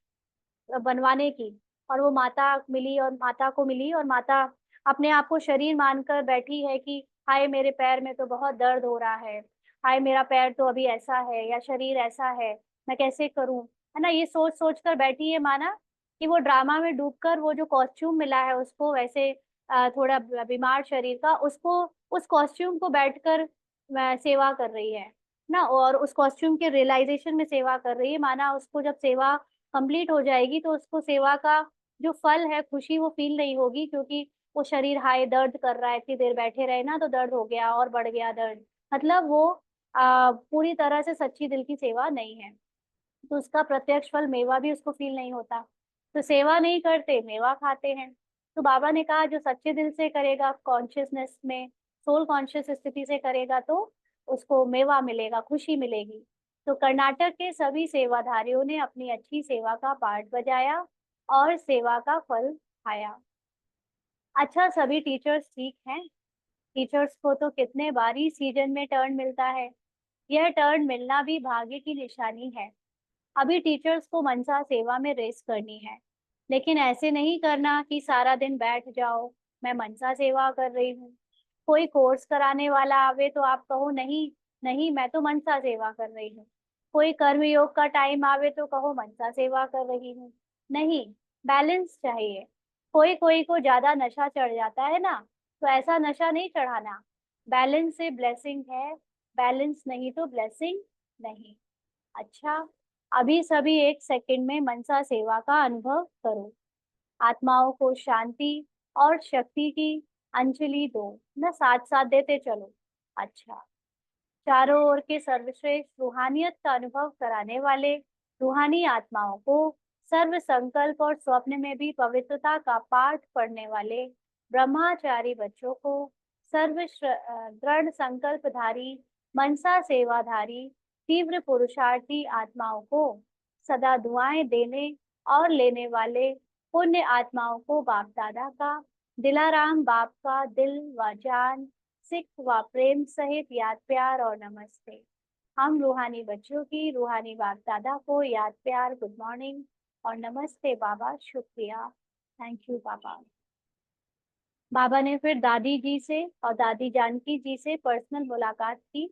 [SPEAKER 1] बनवाने की, और वो माता मिली, और माता को मिली, और माता अपने आप को शरीर मानकर बैठी है कि हाय मेरे पैर में तो बहुत दर्द हो रहा है, हाय मेरा पैर तो अभी ऐसा है, या शरीर ऐसा है, मैं कैसे करूं, है ना। ये सोच सोच कर बैठी है, माना कि वो ड्रामा में डूबकर वो जो कॉस्ट्यूम मिला है उसको वैसे थोड़ा बीमार शरीर का, उसको उस कॉस्ट्यूम को बैठकर सेवा कर रही है ना, और उस कॉस्ट्यूम के रियलाइजेशन में सेवा कर रही है। माना उसको जब सेवा कंप्लीट हो जाएगी तो उसको सेवा का जो फल है, खुशी, वो फील नहीं होगी, क्योंकि वो शरीर हाय दर्द कर रहा है, इतनी देर बैठे रहे ना तो दर्द हो गया और बढ़ गया दर्द, मतलब वो पूरी तरह से सच्ची दिल की सेवा नहीं है। तो उसका प्रत्यक्ष फल मेवा भी उसको फील नहीं होता। तो सेवा नहीं करते, मेवा खाते हैं। तो बाबा ने कहा जो सच्चे दिल से करेगा, कॉन्शियसनेस में, सोल कॉन्शियस स्थिति से करेगा, तो उसको मेवा मिलेगा, खुशी मिलेगी। तो कर्नाटक के सभी सेवाधारियों ने अपनी अच्छी सेवा का पार्ट बजाया और सेवा का फल खाया। अच्छा, सभी टीचर्स ठीक हैं? टीचर्स को तो कितने बारी सीजन में टर्न मिलता है। यह टर्न मिलना भी भाग्य की निशानी है। अभी टीचर्स को मनसा सेवा में रेस करनी है, लेकिन ऐसे नहीं करना कि सारा दिन बैठ जाओ, मैं मनसा सेवा कर रही हूँ। कोई कोर्स कराने वाला आवे तो आप कहो नहीं, नहीं मैं तो मनसा सेवा कर रही हूँ। कोई कर्मयोग का टाइम आवे तो कहो मनसा सेवा कर रही हूँ। नहीं, बैलेंस चाहिए। कोई कोई को ज्यादा नशा चढ़ जाता है ना, तो ऐसा नशा नहीं चढ़ाना। बैलेंस से ब्लेसिंग है, बैलेंस नहीं तो ब्लेसिंग नहीं। अच्छा, अभी सभी एक सेकंड में मनसा सेवा का अनुभव करो। आत्माओं को शांति और शक्ति की अंजलि दो ना, साथ साथ देते चलो। अच्छा, चारों ओर के सर्वश्रेष्ठ रूहानियत का अनुभव कराने वाले रूहानी आत्माओं को, सर्व संकल्प और स्वप्न में भी पवित्रता का पाठ पढ़ने वाले ब्रह्मचारी बच्चों को, दृढ़ संकल्पधारी मनसा सेवाधारी तीव्र पुरुषार्थी आत्माओं को, सदा दुआएं देने और लेने वाले पुण्य आत्माओं को बाप दादा का, दिलाराम बाप का दिल व जान, सिख व प्रेम सहित याद प्यार और नमस्ते। हम रूहानी बच्चों की रूहानी बाप दादा को याद प्यार, गुड मॉर्निंग और नमस्ते बाबा, शुक्रिया, थैंक यू बाबा। बाबा ने फिर दादी जी से और दादी जानकी जी से पर्सनल मुलाकात की।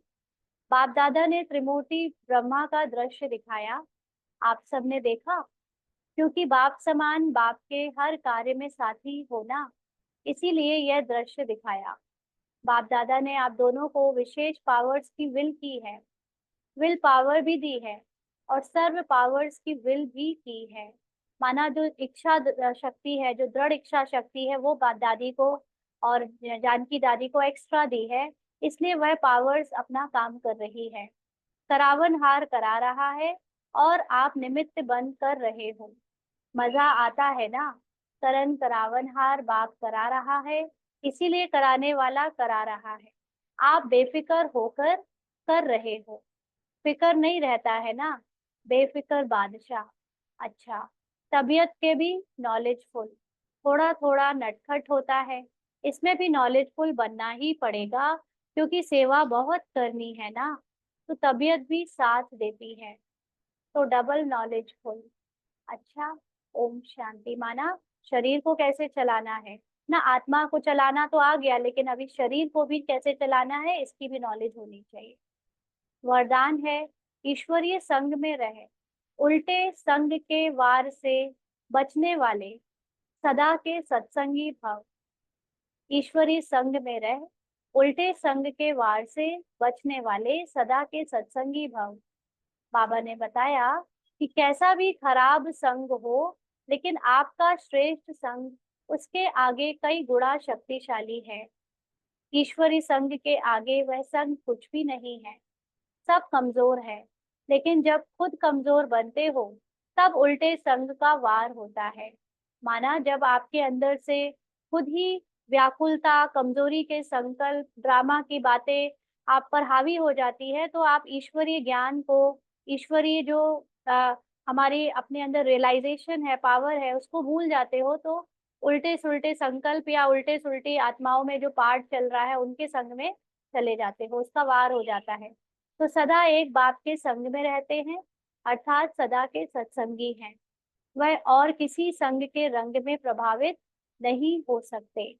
[SPEAKER 1] बाप दादा ने त्रिमूर्ति ब्रह्मा का दृश्य दिखाया। आप सबने देखा? क्योंकि बाप समान बाप के हर कार्य में साथी होना, इसीलिए यह दृश्य दिखाया। बाप दादा ने आप दोनों को विशेष पावर्स की विल की है, विल पावर भी दी है, और सर्व पावर्स की विल भी की है। माना जो इच्छा शक्ति है, जो दृढ़ इच्छा शक्ति है, वो बाप दादी को और जानकी दादी को एक्स्ट्रा दी है, इसलिए वह पावर्स अपना काम कर रही है। करावन हार करा रहा है और आप निमित्त बन कर रहे हो। मजा आता है ना? करण करावन हार बाप करा रहा है, इसीलिए कराने वाला करा रहा है। आप बेफिक्र होकर कर रहे हो। फिक्र नहीं रहता है ना, बेफिक्र बादशाह। अच्छा, तबीयत के भी नॉलेजफुल, थोड़ा थोड़ा नटखट होता है, इसमें भी नॉलेजफुल बनना ही पड़ेगा, क्योंकि सेवा बहुत करनी है ना, तो तबीयत भी साथ देती है, तो डबल नॉलेजफुल। अच्छा, ओम शांति। माना शरीर को कैसे चलाना है ना, आत्मा को चलाना तो आ गया, लेकिन अभी शरीर को भी कैसे चलाना है इसकी भी नॉलेज होनी चाहिए। वरदान है, ईश्वरीय संग में रहे, उल्टे संग के वार से बचने वाले सदा के सत्संगी भव। ईश्वरीय संग में रह, उल्टे संग के वार से बचने वाले सदा के सत्संगी भव। बाबा ने बताया कि कैसा भी खराब संग हो, लेकिन आपका श्रेष्ठ संग उसके आगे कई गुणा शक्तिशाली है। ईश्वरी संग के आगे वह संग कुछ भी नहीं है, सब कमजोर है। लेकिन जब खुद कमजोर बनते हो, तब उल्टे संग का वार होता है। माना जब आपके अंदर से खुद ही व्याकुलता, कमजोरी के संकल्प, ड्रामा की बातें आप पर हावी हो जाती है, तो आप ईश्वरीय ज्ञान को, ईश्वरीय जो हमारी अपने अंदर रियलाइजेशन है, पावर है, उसको भूल जाते हो। तो उल्टे सुल्टे संकल्प या उल्टे सुल्टी आत्माओं में जो पार्ट चल रहा है, उनके संग में चले जाते हो, उसका वार हो जाता है। तो सदा एक बाप के संग में रहते हैं, अर्थात सदा के सत्संगी हैं। वह और किसी संग के रंग में प्रभावित नहीं हो सकते।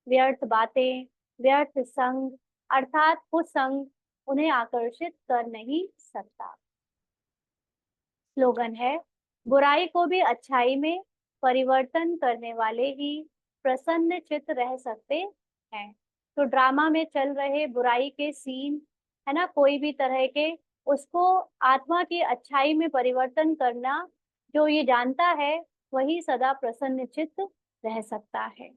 [SPEAKER 1] व्यर्थ बातें, व्यर्थ संग अर्थात कुसंग उन्हें आकर्षित कर नहीं सकता। स्लोगन है, बुराई को भी अच्छाई में परिवर्तन करने वाले ही प्रसन्न चित्त रह सकते हैं। तो ड्रामा में चल रहे बुराई के सीन, है ना, कोई भी तरह के, उसको आत्मा की अच्छाई में परिवर्तन करना जो ये जानता है, वही सदा प्रसन्न चित्त रह सकता है।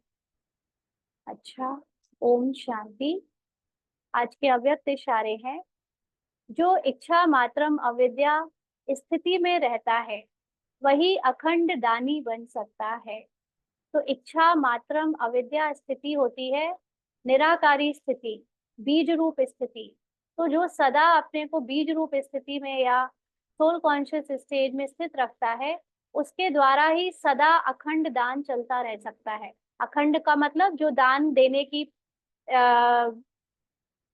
[SPEAKER 1] अच्छा, ओम शांति। आज के अव्यक्त इशारे हैं। जो इच्छा मात्रम अविद्या स्थिति में रहता है, वही अखंड दानी बन सकता है। तो इच्छा मात्रम अविद्या स्थिति होती है निराकारी स्थिति, बीज रूप स्थिति। तो जो सदा अपने को बीज रूप स्थिति में या सोल कॉन्शियस स्टेज में स्थित रखता है, उसके द्वारा ही सदा अखंड दान चलता रह सकता है। अखंड का मतलब जो दान देने की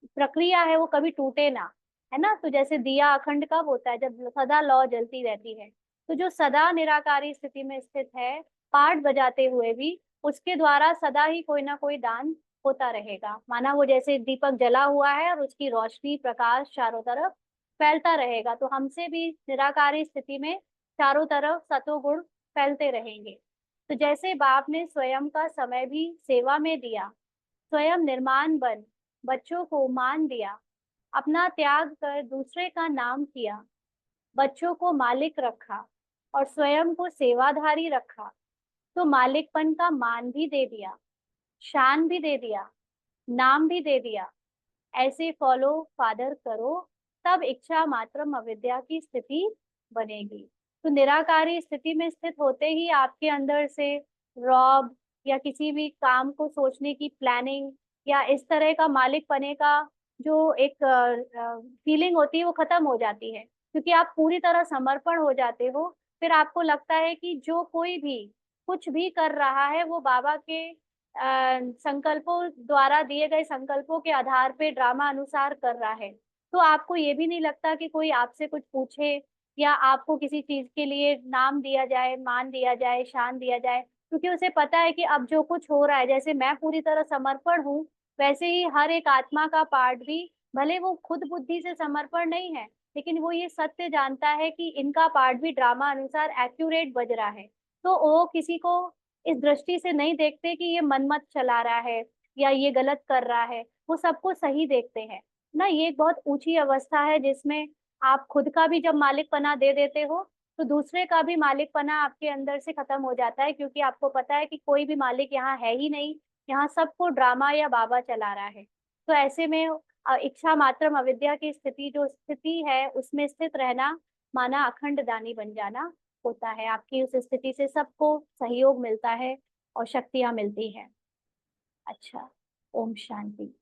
[SPEAKER 1] प्रक्रिया है वो कभी टूटे ना, है ना। तो जैसे दिया अखंड कब होता है, जब सदा लौ जलती रहती है। तो जो सदा निराकारी स्थिति में स्थित है, पाठ बजाते हुए भी उसके द्वारा सदा ही कोई ना कोई दान होता रहेगा। माना वो जैसे दीपक जला हुआ है और उसकी रोशनी प्रकाश चारों तरफ फैलता रहेगा, तो हमसे भी निराकारी स्थिति में चारों तरफ सतोगुण फैलते रहेंगे। तो जैसे बाप ने स्वयं का समय भी सेवा में दिया, स्वयं निर्माण बन बच्चों को मान दिया, अपना त्याग कर दूसरे का नाम किया, बच्चों को मालिक रखा और स्वयं को सेवाधारी रखा, तो मालिकपन का मान भी दे दिया, शान भी दे दिया, नाम भी दे दिया। ऐसे फॉलो फादर करो, तब इच्छा मात्रम अविद्या की स्थिति बनेगी। तो निराकारी स्थिति में स्थित होते ही आपके अंदर से रॉब या किसी भी काम को सोचने की प्लानिंग या इस तरह का मालिक पने का जो एक फीलिंग होती है वो खत्म हो जाती है, क्योंकि आप पूरी तरह समर्पण हो जाते हो। फिर आपको लगता है कि जो कोई भी कुछ भी कर रहा है वो बाबा के संकल्पों द्वारा दिए गए संकल्पों के आधार पे ड्रामा अनुसार कर रहा है। तो आपको ये भी नहीं लगता कि कोई आपसे कुछ पूछे या आपको किसी चीज के लिए नाम दिया जाए, मान दिया जाए, शान दिया जाए, क्योंकि उसे पता है कि अब जो कुछ हो रहा है, जैसे मैं पूरी तरह समर्पण हूँ, वैसे ही हर एक आत्मा का पार्ट भी, भले वो खुद बुद्धि से समर्पण नहीं है, लेकिन वो ये सत्य जानता है कि इनका पार्ट भी ड्रामा अनुसार एक्यूरेट बज रहा है। तो वो किसी को इस दृष्टि से नहीं देखते कि ये मनमत चला रहा है या ये गलत कर रहा है, वो सबको सही देखते हैं ना। ये एक बहुत ऊंची अवस्था है जिसमें आप खुद का भी जब मालिकपना दे देते हो, तो दूसरे का भी मालिकपना आपके अंदर से खत्म हो जाता है, क्योंकि आपको पता है कि कोई भी मालिक यहाँ है ही नहीं, यहाँ सबको ड्रामा या बाबा चला रहा है। तो ऐसे में इच्छा मात्रम अविद्या की स्थिति जो स्थिति है उसमें स्थित रहना, माना अखंड दानी बन जाना होता है। आपकी उस स्थिति से सबको सहयोग मिलता है और शक्तियां मिलती हैं। अच्छा, ओम शांति।